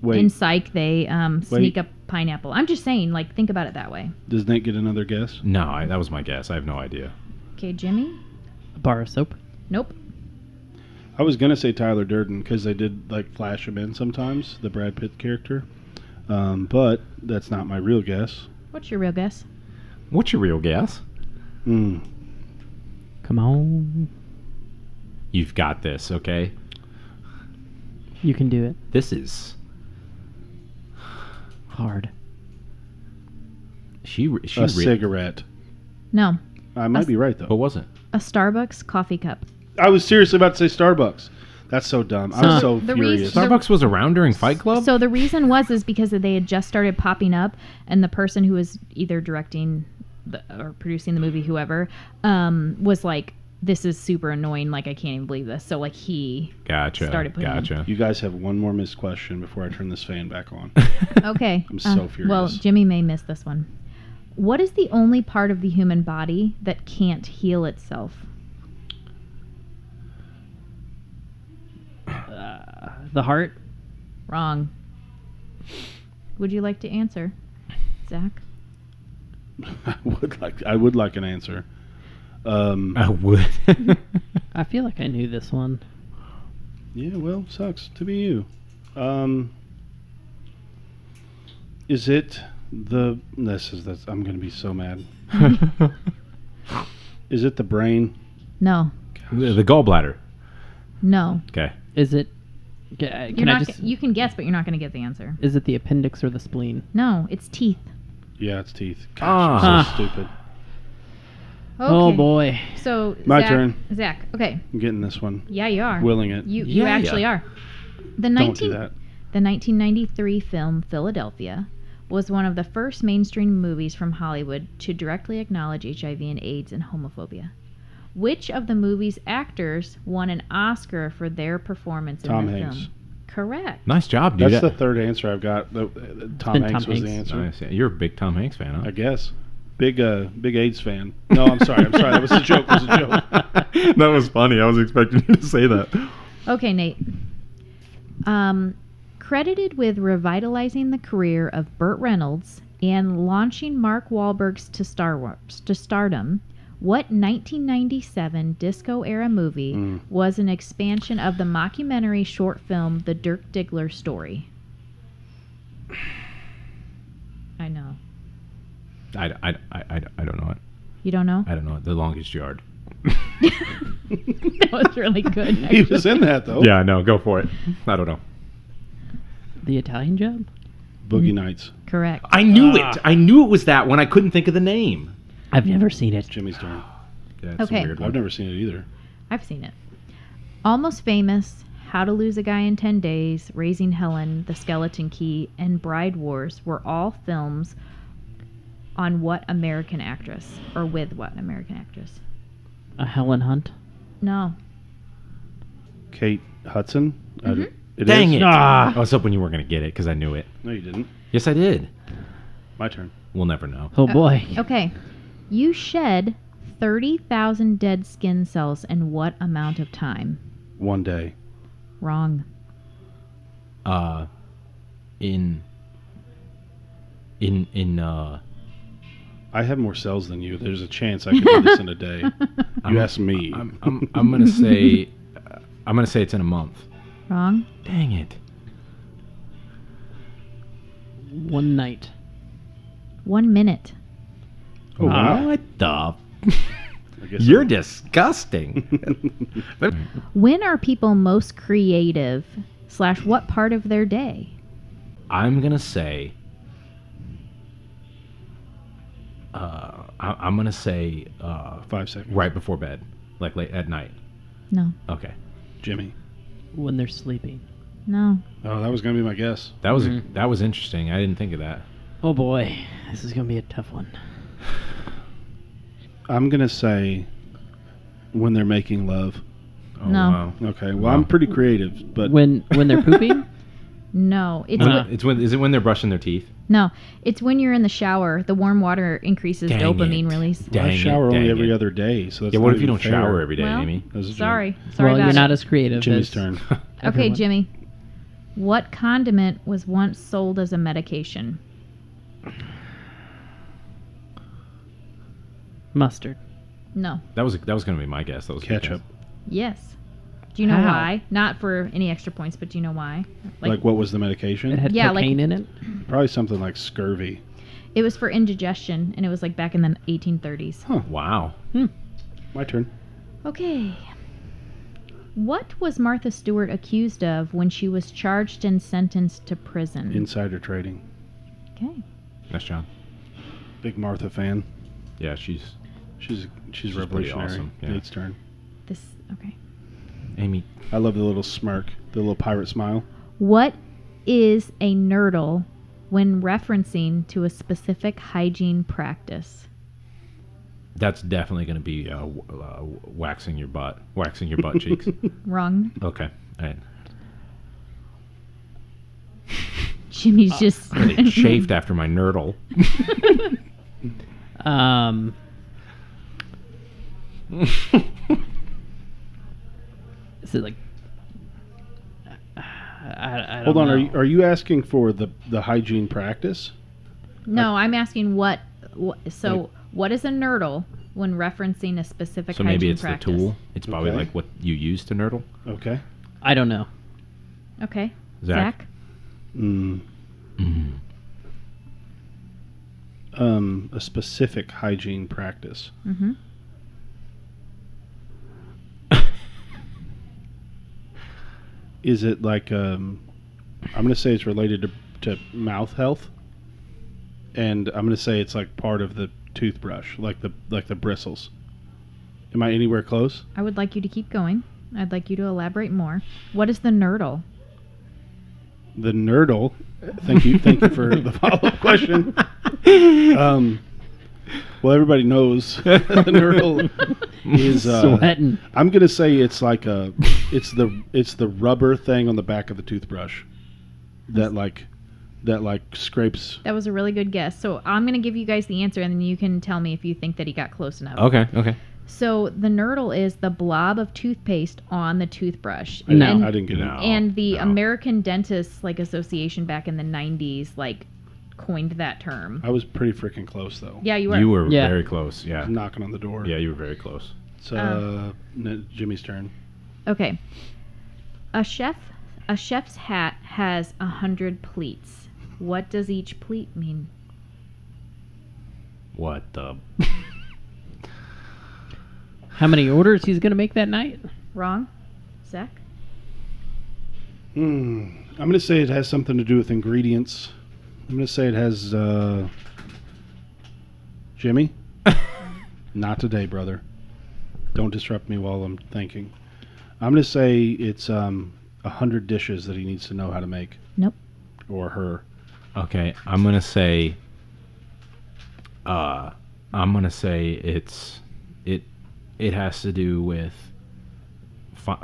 Wait. in Psych they sneak Wait. up pineapple. I'm just saying, like, think about it that way. Does Nate get another guess? No, that was my guess. I have no idea. Okay, Jimmy? A bar of soap. Nope. I was gonna say Tyler Durden because they did like flash him in sometimes, the Brad Pitt character. But that's not my real guess. What's your real guess? What's your real guess? Mm. Come on. You've got this, okay? You can do it. This is Hard. she. A cigarette. No, I might be right though. What was it? a Starbucks coffee cup. I was seriously about to say Starbucks. That's so dumb. I was so The furious. reason- Starbucks was around during Fight Club. So the reason is because they had just started popping up, and the person who was either directing or producing the movie, whoever, was like, "This is super annoying. Like, I can't even believe this." So like he Gotcha. started putting Gotcha. You guys have one more missed question before I turn this fan back on. Okay. I'm so furious. Well, Jimmy may miss this one. What is the only part of the human body that can't heal itself? The heart. Wrong. Would you like to answer, Zach? I would like an answer. I would. I feel like I knew this one. Yeah, well, sucks to be you. Is it the? I'm gonna be so mad. Is it the brain? No. the gallbladder. No. Okay. Is it? You're Can I not. just? You can guess, but you're not going to get the answer. Is it the appendix or the spleen? No, it's teeth. Yeah, it's teeth. Ah. Gosh, I'm so stupid. Okay. Oh boy. So My Zach, turn. Zach. Okay. I'm getting this one. Yeah, you are. Willing it. You Yeah, actually yeah. are. The Don't do that. The 1993 film Philadelphia was one of the first mainstream movies from Hollywood to directly acknowledge HIV and AIDS and homophobia. Which of the movie's actors won an Oscar for their performance Tom in the Hanks. film? Correct. Nice job, dude. That's the third answer I've got. Tom been Hanks Tom was the Hanks. answer. Nice. Yeah, you're a big Tom Hanks fan, huh? I guess. Big AIDS fan. No, I'm sorry. That was a joke. That was a joke. That was funny. I was expecting you to say that. Okay, Nate. Credited with revitalizing the career of Burt Reynolds and launching Mark Wahlberg's to stardom, what 1997 disco-era movie was an expansion of the mockumentary short film The Dirk Diggler Story? I know. I don't know it. You don't know? I don't know it. The Longest Yard. That was really good. He was in that, though. Yeah, no, go for it. I don't know. The Italian Job? Boogie Nights. Correct. I knew it. I knew it was that one. I couldn't think of the name. I've never seen it. Jimmy's turn. Yeah, it's Okay. a weird one. I've never seen it either. I've seen it. Almost Famous, How to Lose a Guy in 10 Days, Raising Helen, The Skeleton Key, and Bride Wars were all films on what American actress? Or with what American actress? Helen Hunt? No. Kate Hudson. Mhm. Dang is? it. I was hoping you weren't going to get it because I knew it. No, you didn't. Yes, I did. My turn. We'll never know. Oh boy. Okay. You shed 30,000 dead skin cells in what amount of time? One day. Wrong. In I have more cells than you. There's a chance I could do this in a day. You ask me. I'm gonna say it's in a month. Wrong. Dang it. One night. 1 minute. Oh, wow. What the? I guess You're disgusting. When are people most creative / what part of their day? I'm gonna say. I'm gonna say 5 seconds. right before bed, like late at night. No. Okay, Jimmy. When they're sleeping. No. Oh, that was going to be my guess. that was interesting. I didn't think of that. Oh boy. This is going to be a tough one. I'm going to say when they're making love. Oh, No. Wow. Okay. Well, Wow. I'm pretty creative, but When they're pooping? No. It's Is it when they're brushing their teeth? no. It's when you're in the shower. The warm water increases Dang dopamine it. release. Dang I shower it, only dang every it. other day. So that's Yeah, what not if you even don't fair. shower every day, Well, Amy? That's a joke. Sorry Well, about you're it. not as creative Jimmy's as turn. Okay, everyone. Jimmy. What condiment was once sold as a medication? Mustard. No. That was gonna be my guess. That was a good Ketchup. Yes. Do you know How? why? Not for any extra points, but do you know why? Like what was the medication? It had Yeah, like- cocaine in it. Probably something like scurvy. It was for indigestion, and it was like back in the 1830s. Huh. guess. Wow. My turn. Okay. What was Martha Stewart accused of when she was charged and sentenced to prison? Insider trading. Okay. Nice job. Big Martha fan. Yeah, she's She's pretty revolutionary. awesome, yeah. Nate's turn. Okay. Amy. I love the little smirk, the little pirate smile. What is a nurdle when referencing to a specific hygiene practice? That's definitely gonna be waxing your butt cheeks. Wrong. Okay. All right. Jimmy's just. Really chafed after my nurdle. Is it like? I don't Hold on, know. are you asking for the hygiene practice? No, I'm asking what. So, Like- what is a nurdle when referencing a specific So hygiene maybe it's practice? the tool. It's probably Okay. like what you use to nurdle. Okay. I don't know. Okay. Zach? Zach? Mm. Mm. A specific hygiene practice. Mm-hmm. Is it like I'm going to say it's related to mouth health, and I'm going to say it's like part of the toothbrush, like the bristles. Am I anywhere close? I would like you to keep going. I'd like you to elaborate more. What is the nurdle? The Nurdle. Thank you for the follow-up question. Well, everybody knows the Nurdle is. Sweating. I'm gonna say it's like it's the rubber thing on the back of the toothbrush that scrapes. That was a really good guess. So I'm going to give you guys the answer, and then you can tell me if you think that he got close enough. Okay. So the Nurdle is the blob of toothpaste on the toothbrush. I didn't get it. No. And the American Dentists Association back in the 90s coined that term. I was pretty freaking close though. Yeah, you were. You were Yeah. very close. Yeah. Knocking on the door. Yeah, you were very close. It's Jimmy's turn. Okay. A chef's hat has 100 pleats. What does each pleat mean? What the? How many orders he's going to make that night? Wrong. Zach? I'm going to say it has something to do with ingredients. I'm going to say it has, Jimmy? Not today, brother. Don't disrupt me while I'm thinking. I'm going to say it's 100 dishes that he needs to know how to make. Nope. Or her. Okay, I'm gonna say it has to do with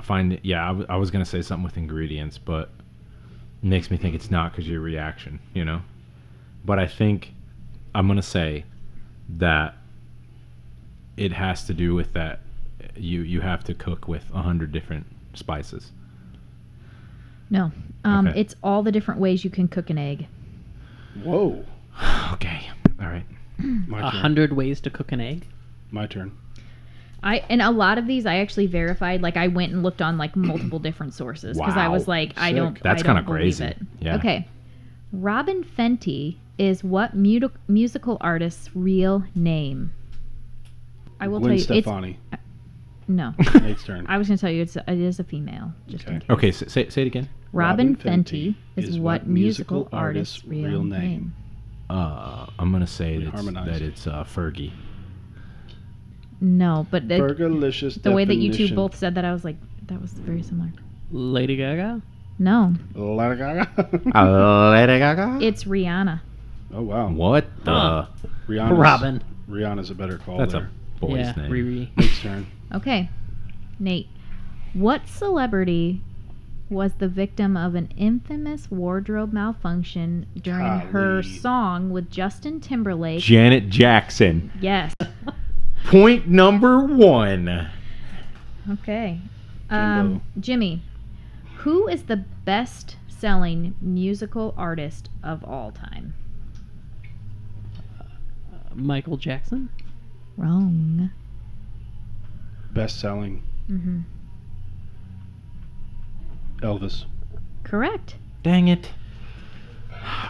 find. Yeah, I was gonna say something with ingredients, but it makes me think it's not because your reaction, you know. But I think I'm gonna say that it has to do with that you have to cook with 100 different spices. No. Okay. It's all the different ways you can cook an egg. Whoa. Okay, all right. My turn. 100 ways to cook an egg. My turn. And a lot of these I actually verified. I went and looked on multiple different sources because I was Wow. like, I Sick. don't. That's I don't kinda believe crazy. It. Yeah. Okay. Robin Fenty is what musical artist's real name? I will Gwen tell you. Stefani. No. Nate's turn. I was going to tell you it is a female. Just in Okay. case. Okay, say it again. Robin Fenty is what musical artist's real name? I'm gonna say We that harmonized. it's Fergie. No, but Burgerlicious the way that you two definition. both said that, I was like, that was very similar. Lady Gaga? No, Lady Gaga. Lady Gaga. it's Rihanna. Oh wow. What the? Huh. Rihanna's, Robin. Rihanna's a better call That's there. a boy's Yeah, name. Riri. Nate's turn. Okay, Nate. What celebrity was the victim of an infamous wardrobe malfunction during her Golly. song with Justin Timberlake? Janet Jackson. Yes. Point number 1. Okay. Jimbo. Jimmy, who is the best-selling musical artist of all time? Michael Jackson? Wrong. Best-selling Mm-hmm. Elvis. Correct. Dang it.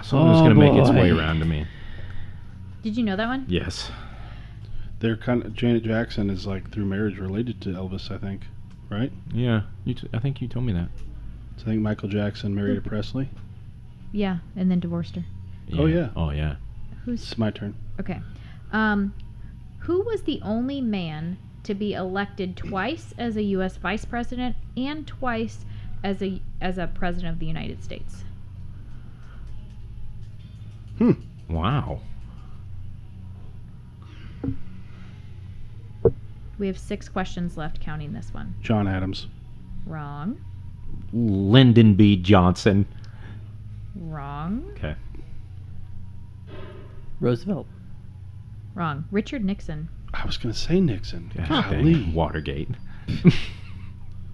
Someone was Oh, gonna make its boy. way around to me. Did you know that one? Yes. They're kind of Janet Jackson is through marriage related to Elvis, I think, right? Yeah. I think you told me that. So I think Michael Jackson married a Presley. Yeah, and then divorced her. Oh, yeah. Oh yeah. It's my turn. Okay. Who was the only man to be elected twice as a U.S. vice president and twice as a president of the United States? Wow. We have 6 questions left, counting this one. John Adams. Wrong. Lyndon B. Johnson. Wrong. Okay. Roosevelt. Wrong. Richard Nixon. I was going to say Nixon. Gosh, dang Golly. it. Watergate.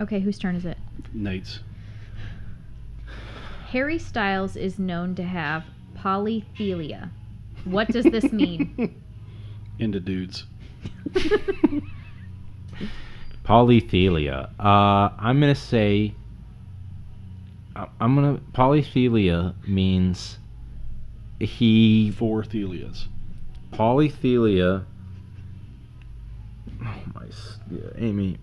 Okay, whose turn is it? Nate's. Harry Styles is known to have polyphilia. What does this mean? Into dudes. Polyphilia. I'm gonna say. Polyphilia means he 4 Thelias. polyphilia. Oh my, Amy.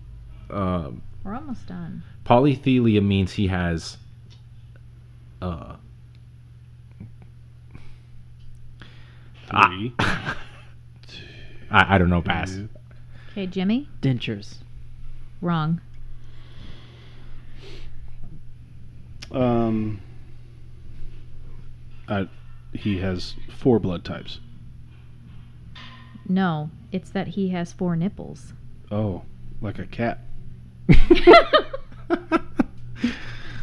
We're almost done. Polyphilia means he has. Three. I don't know. Pass. Two. Okay, Jimmy? Dentures. I Wrong. He has 4 blood types. No, it's that he has 4 nipples. Oh, like a cat.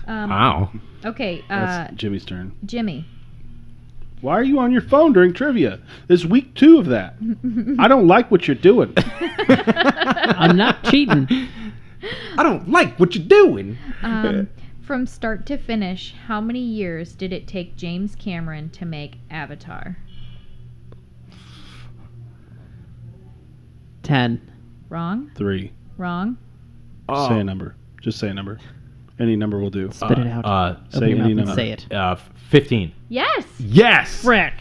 Wow. Okay, That's Jimmy's turn. Jimmy. Why are you on your phone during trivia? This is week 2 of that. I don't like what you're doing. I'm not cheating. I don't like what you're doing. From start to finish, how many years did it take James Cameron to make Avatar? 10. Wrong? 3. Wrong? Say a number. Just say a number. Any number will do. Spit it out. say Open your any mouth and number. say it. 15. Yes! Yes. Frick.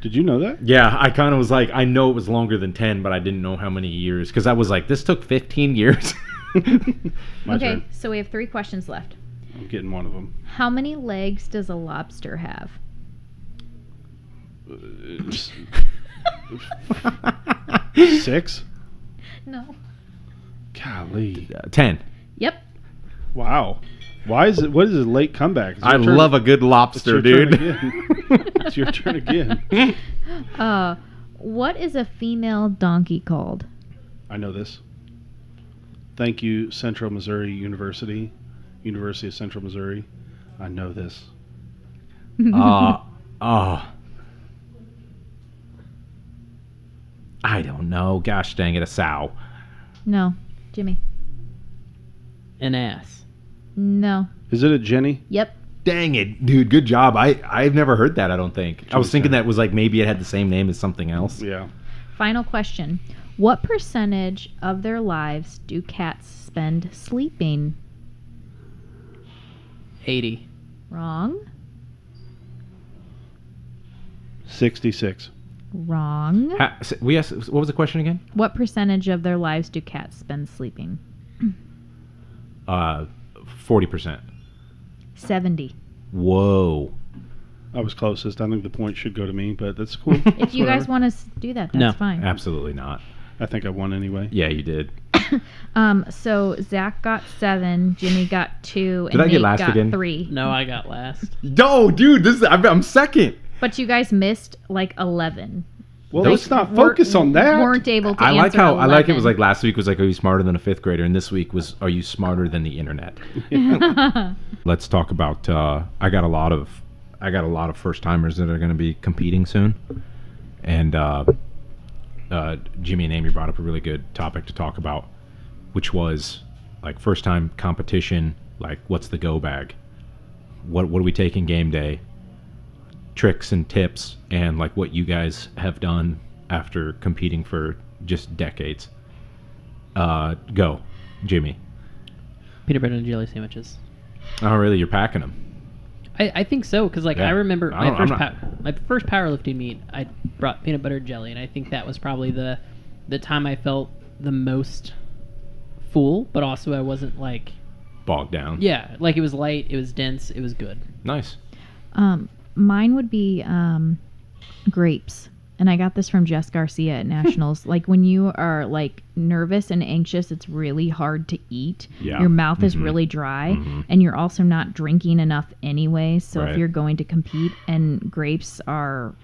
Did you know that? Yeah, I kind of was like, I know it was longer than 10, but I didn't know how many years. Because I was like, this took 15 years. My Okay, turn. so we have 3 questions left. I'm getting one of them. How many legs does a lobster have? 6? No. Golly. 10. Yep. Wow. Why is it? What is a late comeback? I love a good lobster, dude. It's your turn again. What is a female donkey called? I know this. Thank you, Central Missouri University. University of Central Missouri. I know this. I don't know. Gosh dang it, a sow. No. Jimmy. An ass. No. Is it a Jenny? Yep. Dang it, dude. Good job. I've never heard that, I don't think. I was thinking that was like maybe it had the same name as something else. Yeah. Final question. What percentage of their lives do cats spend sleeping? 80. Wrong. 66. Wrong. We asked, what was the question again? What percentage of their lives do cats spend sleeping? 40%. 70. Whoa. I was closest. I think the point should go to me, but that's cool. If you guys want to do that, that's No. fine. Absolutely not. I think I won anyway. Yeah, you did. So Zach got 7, Jimmy got 2, Did and I get Nate last got again? 3. No, I got last. No, dude, I'm second. But you guys missed like 11. Well, Those let's not focus on that. Weren't able to I like answer how I like it 11. was like last week was like, are you smarter than a 5th grader, and this week was, are you smarter than the internet? Let's talk about. I got a lot of first timers that are going to be competing soon, and Jimmy and Amy brought up a really good topic to talk about, which was like first time competition. Like, what's the go bag? What do we take in game day? Tricks and tips, and like what you guys have done after competing for just decades. Go, Jimmy. Peanut butter and jelly sandwiches. Oh, really? You're packing them? I think so, because like Yeah. I remember I don't- my first powerlifting meet, I brought peanut butter and jelly, and I think that was probably the time I felt the most full, but also I wasn't like, Bogged down. yeah, like it was light, it was dense, it was good. Nice. Mine would be grapes. And I got this from Jess Garcia at Nationals. Like when you are like nervous and anxious, it's really hard to eat. Yeah. Your mouth is really dry, and you're also not drinking enough anyway. So Right. if you're going to compete, and grapes are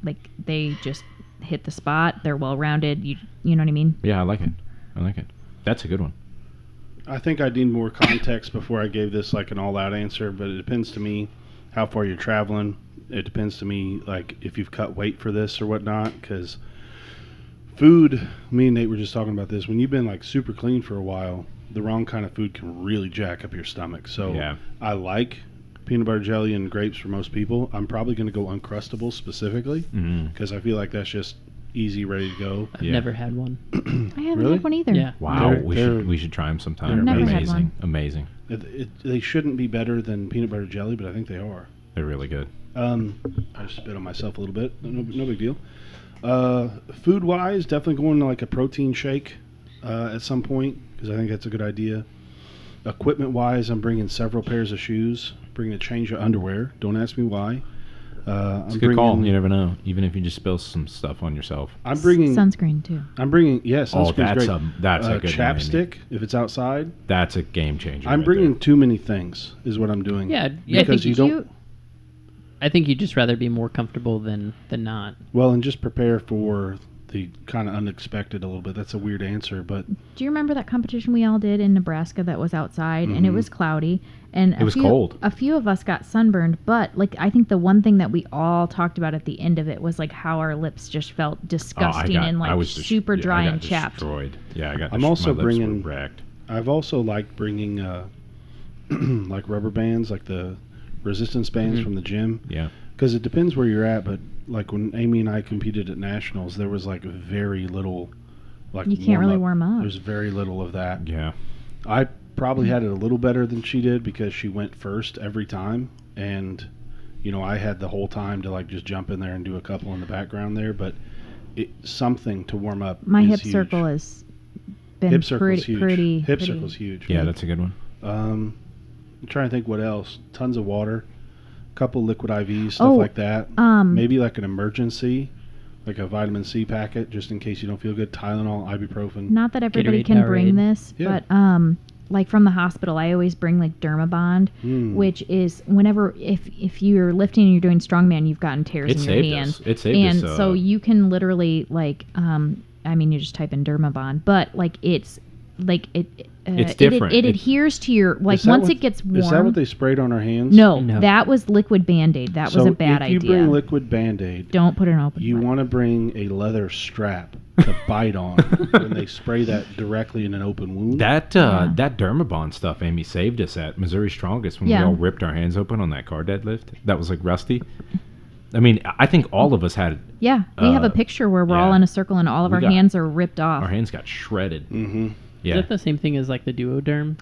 like they just hit the spot. They're well rounded. You know what I mean? Yeah, I like it. That's a good one. I think I need more context before I gave this like an all-out answer, but it depends to me how far you're traveling. It depends to me like if you've cut weight for this or whatnot, because food, me and Nate were just talking about this, when you've been like super clean for a while, the wrong kind of food can really jack up your stomach. So Yeah. I like peanut butter jelly and grapes for most people. I'm probably going to go Uncrustables specifically because I feel like that's just easy, ready to go. I've Yeah. never had one. I haven't Really? had one either. Yeah. Wow, They're- we should try them sometime. they're Never had amazing, one. amazing. They shouldn't be better than peanut butter jelly, but I think they are. They're really good. I just spit on myself a little bit. No big deal. Food wise, definitely going to like a protein shake at some point because I think that's a good idea. Equipment wise, I'm bringing several pairs of shoes, bringing a change of underwear. Don't ask me why. It's a good call. You never know. Even if you just spill some stuff on yourself. I'm bringing. Sunscreen too. I'm bringing. Yes, Oh, sunscreen's that's great. a good chapstick if it's outside. That's a game changer. I'm right bringing there. too many things. Is what I'm doing. Yeah, yeah. Because you don't. I think you'd just rather be more comfortable than not. Well, and just prepare for the kind of unexpected a little bit. That's a weird answer, but Do you remember that competition we all did in Nebraska that was outside and it was cloudy and It was cold. A few of us got sunburned, but like I think the one thing that we all talked about at the end of it was like how our lips just felt disgusting and like super dry and chapped. Destroyed. Yeah, I got. I'm also my lips were bringing- wrecked. I've also liked bringing like rubber bands, like the resistance bands from the gym. Yeah. Because it depends where you're at, but like when Amy and I competed at nationals, there was like very little, like You can't really warm up. There's very little of that. Yeah. I probably had it a little better than she did because she went first every time, and you know I had the whole time to like just jump in there and do a couple in the background there, but something to warm up. My is hip huge. circle has been Hip circle's huge. pretty. Hip circle's huge. Yeah, that's a good one. I'm trying to think what else. Tons of water, couple liquid IVs, stuff like that. Maybe like an emergency, like a vitamin C packet, just in case you don't feel good. Tylenol, ibuprofen. Not that everybody Gatorade, can bring Powerade. this, Yeah. but like from the hospital, I always bring like Dermabond, which is whenever if you're lifting and you're doing strongman, you've gotten tears It in your saved hands, us. It saved and us. so you can literally like I mean you just type in Dermabond, but like it's like It's different. It adheres to your like Is that once what- it gets warm. Is that what they sprayed on our hands? No, No. that was liquid Band-Aid. That was So a bad if you idea. bring liquid Band-Aid, Don't put it in open. you flame. want to bring a leather strap to bite on when they spray that directly in an open wound. That Yeah. that Dermabond stuff Amy saved us at Missouri Strongest when Yeah. we all ripped our hands open on that car deadlift. That was like rusty. I mean, I think all of us had Yeah, we have a picture where we're all yeah. in a circle and all of We our got- hands are ripped off. our hands got shredded. Mm-hmm. Yeah. Is that the same thing as like the Duoderm?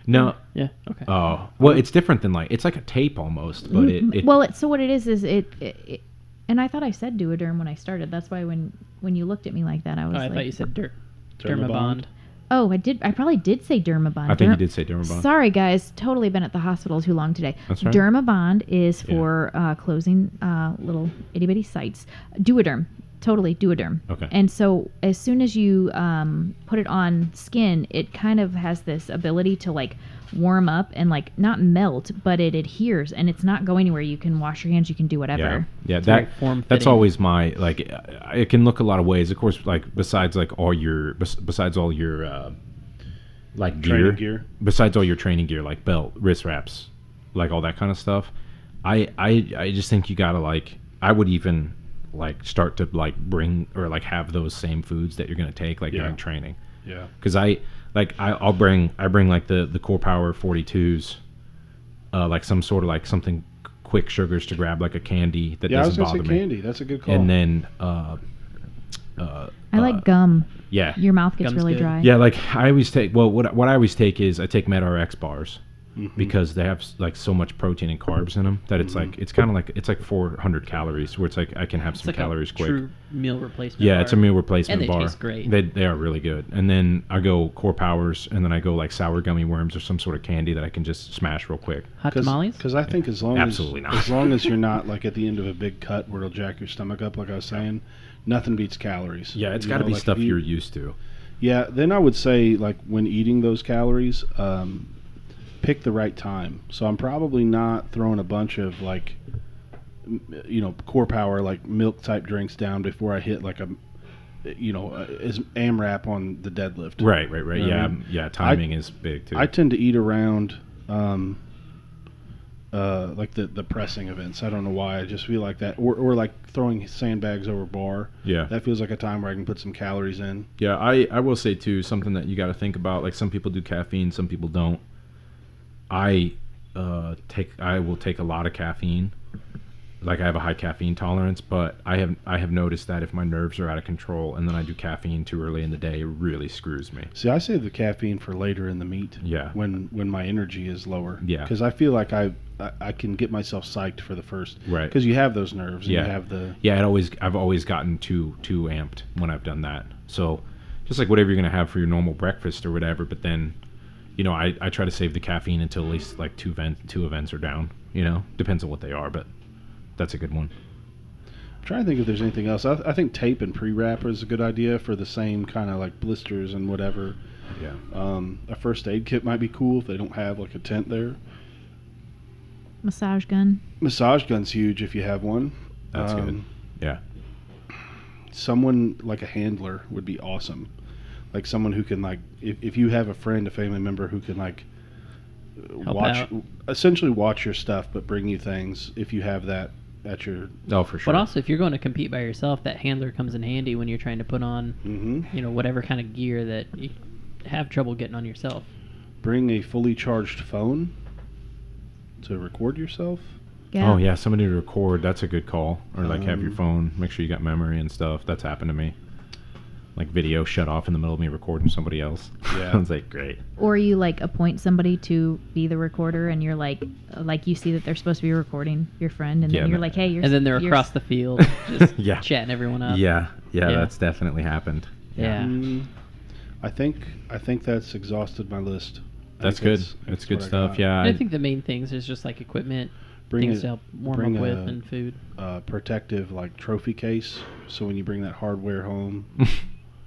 No. Yeah. Okay. Oh, well, it's different than like it's like a tape almost, but it Well, so what it is it and I thought I said Duoderm when I started. That's why when you looked at me like that, I was I like, thought you said Dermabond. Dermabond. oh, I probably did say Dermabond. I think you did say Dermabond. Sorry, guys. Totally been at the hospital too long today. That's right. Dermabond is Yeah. for closing little itty bitty sites. Duoderm. Totally Duoderm. Okay. And so as soon as you put it on skin, it kind of has this ability to like warm up and like not melt, but it adheres and it's not going anywhere. You can wash your hands. You can do whatever. Yeah, very that's form-fitting. always my like. It can look a lot of ways, of course. Like besides like all your besides all your like Training gear. besides all your training gear like belt, wrist wraps, like all that kind of stuff. I just think you gotta like. I would even like start to like bring or like have those same foods that you're gonna take like Yeah. during training. Yeah. Because I'll bring like the Core Power 42s, like some sort of like something quick sugars to grab like a candy that Yeah, I was doesn't gonna say bother me. candy. That's a good call. And then I like gum. yeah, Your mouth gets Gum's really good. dry. yeah. Like I always take what I always take is I take MedRx bars. Mm-hmm. Because they have like so much protein and carbs in them that it's like it's kind of like it's like 400 calories where it's like I can have It's some like calories a quick. true meal replacement. Yeah, bar. it's a meal replacement And they bar. taste great. They are really good. And then I go Core Powers, and then I go like sour gummy worms or some sort of candy that I can just smash real quick. Hot tamales. Because I think as long Absolutely not. as long as you're not like at the end of a big cut where it'll jack your stomach up, like I was saying, nothing beats calories. Yeah, it's You got to know, be like, stuff if you- you're used to. Yeah, then I would say like when eating those calories, pick the right time. So I'm probably not throwing a bunch of like, Core Power like milk type drinks down before I hit like is AMRAP on the deadlift. Right. You know Yeah, what I mean? yeah. Timing is big too. I tend to eat around like the pressing events. I don't know why. I just feel like that, or like throwing sandbags over bar. Yeah. That feels like a time where I can put some calories in. Yeah, I will say too something that you got to think about. Like some people do caffeine, some people don't. I will take a lot of caffeine. Like I have a high caffeine tolerance, but I have noticed that if my nerves are out of control and then I do caffeine too early in the day, it really screws me. See, I save the caffeine for later in the meet. Yeah. When my energy is lower. Yeah. Because I feel like I can get myself psyched for the first. Right. Because you have those nerves. And Yeah. You have the. Yeah, I've always gotten too amped when I've done that. So just like whatever you're gonna have for your normal breakfast or whatever, but then, I try to save the caffeine until at least like two events are down. Depends on what they are, but that's a good one. I'm trying to think if there's anything else. I think tape and pre-wrap is a good idea for the same kind of like blisters and whatever. Yeah. A first aid kit might be cool if they don't have like a tent there. Massage gun. Massage gun's huge if you have one. That's good. Yeah. Someone like a handler would be awesome. Like someone who can like, if you have a friend, a family member who can like essentially watch your stuff, but bring you things if you have that at your. Oh, for sure. But also, if you're going to compete by yourself, that handler comes in handy when you're trying to put on, whatever kind of gear that you have trouble getting on yourself. Bring a fully charged phone to record yourself. Yeah. Oh yeah, somebody to record. That's a good call. Or like have your phone. Make sure you got memory and stuff. That's happened to me. Like video shut off in the middle of me recording somebody else. Yeah. Sounds like great. Or you like appoint somebody to be the recorder, and you're like you see that they're supposed to be recording your friend, and then you're like, hey, you're. And then they're across the field, just Yeah. chatting everyone up. Yeah, that's definitely happened. Yeah. I think that's exhausted my list. That's good. That's good what I stuff. got. Yeah. I think the main things is just like equipment, things to help warm up with, and food. Protective like trophy case, so when you bring that hardware home,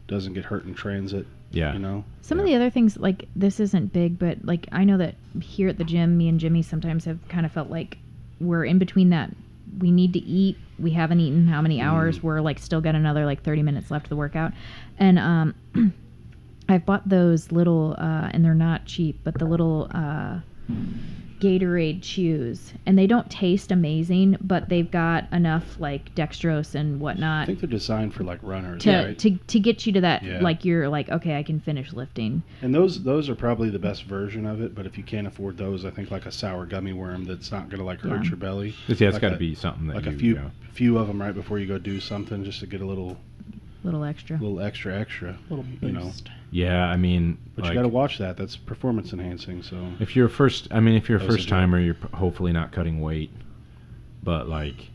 doesn't get hurt in transit. Yeah. You know. Some of the other things, like this isn't big, but like I know that here at the gym, me and Jimmy sometimes have kind of felt like we're in between that. We need to eat. We haven't eaten how many hours? We're like still got another like 30 minutes left of the workout, and I've bought those little, and they're not cheap, but the little Gatorade chews, and they don't taste amazing, but they've got enough like dextrose and I whatnot think they're designed for like runners, to right? to get you to that Yeah. like you're like, okay, I can finish lifting. And those are probably the best version of it. But if you can't afford those, I think like a sour gummy worm that's not going to like hurt Yeah. your belly. It's Like got to a- be something that Like you, a few yeah. few of them right before you go do something, just to get a little Extra. extra. Little You know. boost. Yeah, I mean, But like, you got to watch that. That's performance enhancing. So if you're a first, I mean, if you're a Those are first timer, you're hopefully not cutting weight, but like,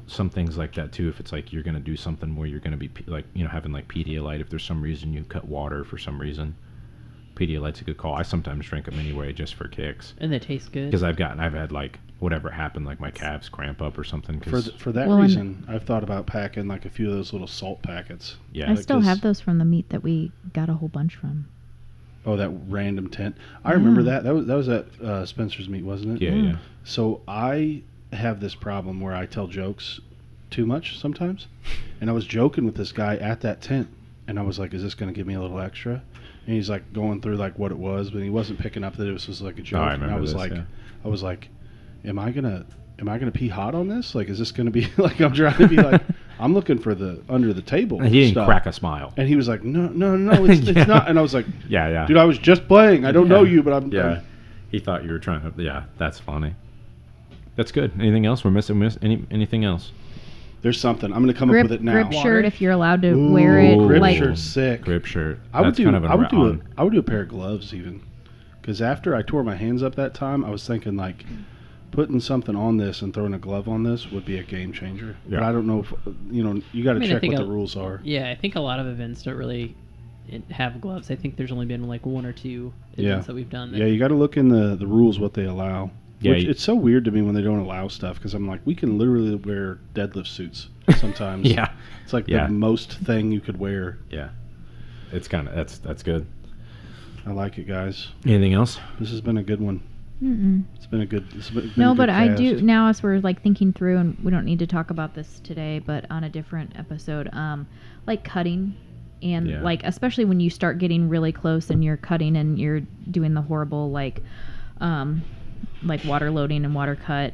some things like that too. If it's like you're gonna do something where you're gonna be like, having like Pedialyte. If there's some reason you cut water for some reason, Pedialyte's a good call. I sometimes drink them anyway just for kicks And they taste good. because I've had like whatever happened, like my calves cramp up or something. for that Well, and- reason, I've thought about packing like a few of those little salt packets. Yeah, I like still this- have those from the meat that we got a whole bunch from. Oh, that random tent. I remember Yeah. that was at Spencer's Meat, wasn't it? yeah. So I have this problem where I tell jokes too much sometimes, and I was joking with this guy at that tent, and I was like, "Is this going to give me a little extra?" And he's like going through like what it was, but he wasn't picking up that it was just like a joke. I and remember I was this, like, yeah. "Am I gonna pee hot on this? Like, is this gonna be like I'm trying to be like I'm looking for the under the table?" And he didn't stuff. crack a smile. And he was like, "No, it's Yeah. not." And I was like, Yeah. "Dude, I was just playing. I don't know Yeah. you, but I'm." Yeah, he thought you were trying to. Yeah, that's funny. That's good. Anything else we're missing? Anything else? There's something. I'm gonna come Grip up with it now. grip shirt if you're allowed to wear it. Ooh, grip like shirt's sick. Grip shirt. I would That's do. kind of I would do a pair of gloves even, because after I tore my hands up that time, I was thinking like putting something on this and throwing a glove on this would be a game changer. Yeah. But I don't know if you got to I check think what the rules are. Yeah, I think a lot of events don't really have gloves. I think there's only been like one or two Yeah. events that we've done. That Yeah, you got to look in the rules what they allow. Yeah, Which it's so weird to me when they don't allow stuff because I'm like, we can literally wear deadlift suits sometimes. Yeah, It's like Yeah. the most thing you could wear. yeah. It's kind of that's good. I like it, guys. Anything else? This has been a good one. Mm-mm. It's been a good. No, a good but I cast. do now as we're like thinking through, and we don't need to talk about this today, but on a different episode, like cutting, and Yeah. like especially when you start getting really close and you're cutting and you're doing the horrible like water loading and water cut,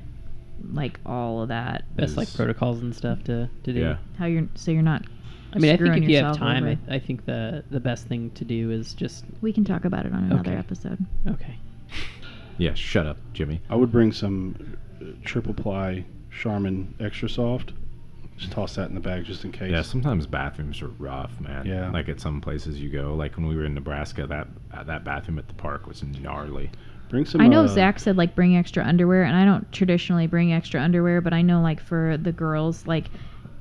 like all of that. best like is- protocols and stuff to do. Yeah. How you're not. I mean, I think screwing if you have yourself time, over. I think the best thing to do is just We can talk about it on another Okay. episode. okay. Yeah. Shut up, Jimmy. I would bring some triple ply Charmin Extra Soft. Just toss that in the bag just in case. Yeah. Sometimes bathrooms are rough, man. Yeah. Like at some places you go, like when we were in Nebraska, that bathroom at the park was gnarly. Bring some. I know Zach said like bring extra underwear, and I don't traditionally bring extra underwear, but I know like for the girls, like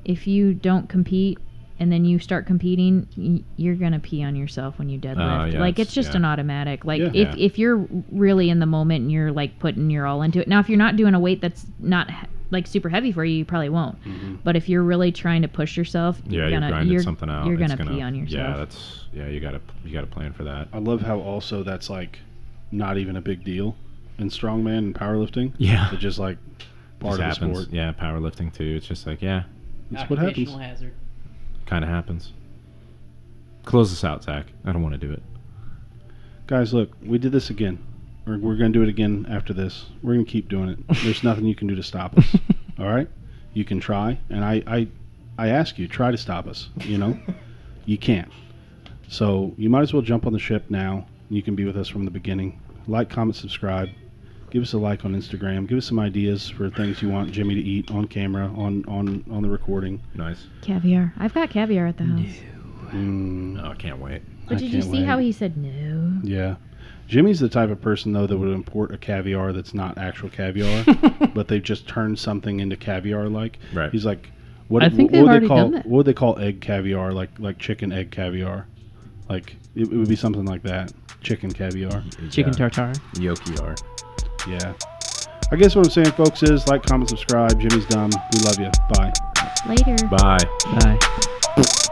if you don't compete and then you start competing, you're gonna pee on yourself when you deadlift. yeah, like it's just yeah. an automatic. Like Yeah. if you're really in the moment and you're like putting your all into it. Now if you're not doing a weight that's not like super heavy for you, you probably won't. Mm-hmm. But if you're really trying to push yourself, Yeah, you're grinding something out. You're it's gonna pee on yourself. Yeah, you gotta plan for that. I love how also that's like not even a big deal. and strongman and powerlifting. Yeah. It's just like part Just of the happens. sport. Yeah, powerlifting too. It's just like, yeah, That's what happens. Occupational hazard. kind of happens. Close this out, Zach. I don't want to do it. Guys, look, we did this again. We're going to do it again after this. We're going to keep doing it. There's nothing you can do to stop us. All right? You can try, and I ask you, try to stop us. You know? You can't. So you might as well jump on the ship now. You can be with us from the beginning. Like, comment, subscribe. Give us a like on Instagram. Give us some ideas for things you want Jimmy to eat on camera, on the recording. Nice. Caviar. I've got caviar at the house. No, I can't wait. But I did you can't see how wait. he said no? Yeah. Jimmy's the type of person, though, that would import a caviar that's not actual caviar, but they've just turned something into caviar-like. Right. He's like, what, I think what they've would already they call done that. what would they call egg caviar? Like chicken egg caviar, like it would be something like that. Chicken caviar. Chicken tartare. Yoki Yeah. I guess what I'm saying, folks, is like, comment, subscribe. Jimmy's dumb. We love you. Bye. Later. Bye. Bye.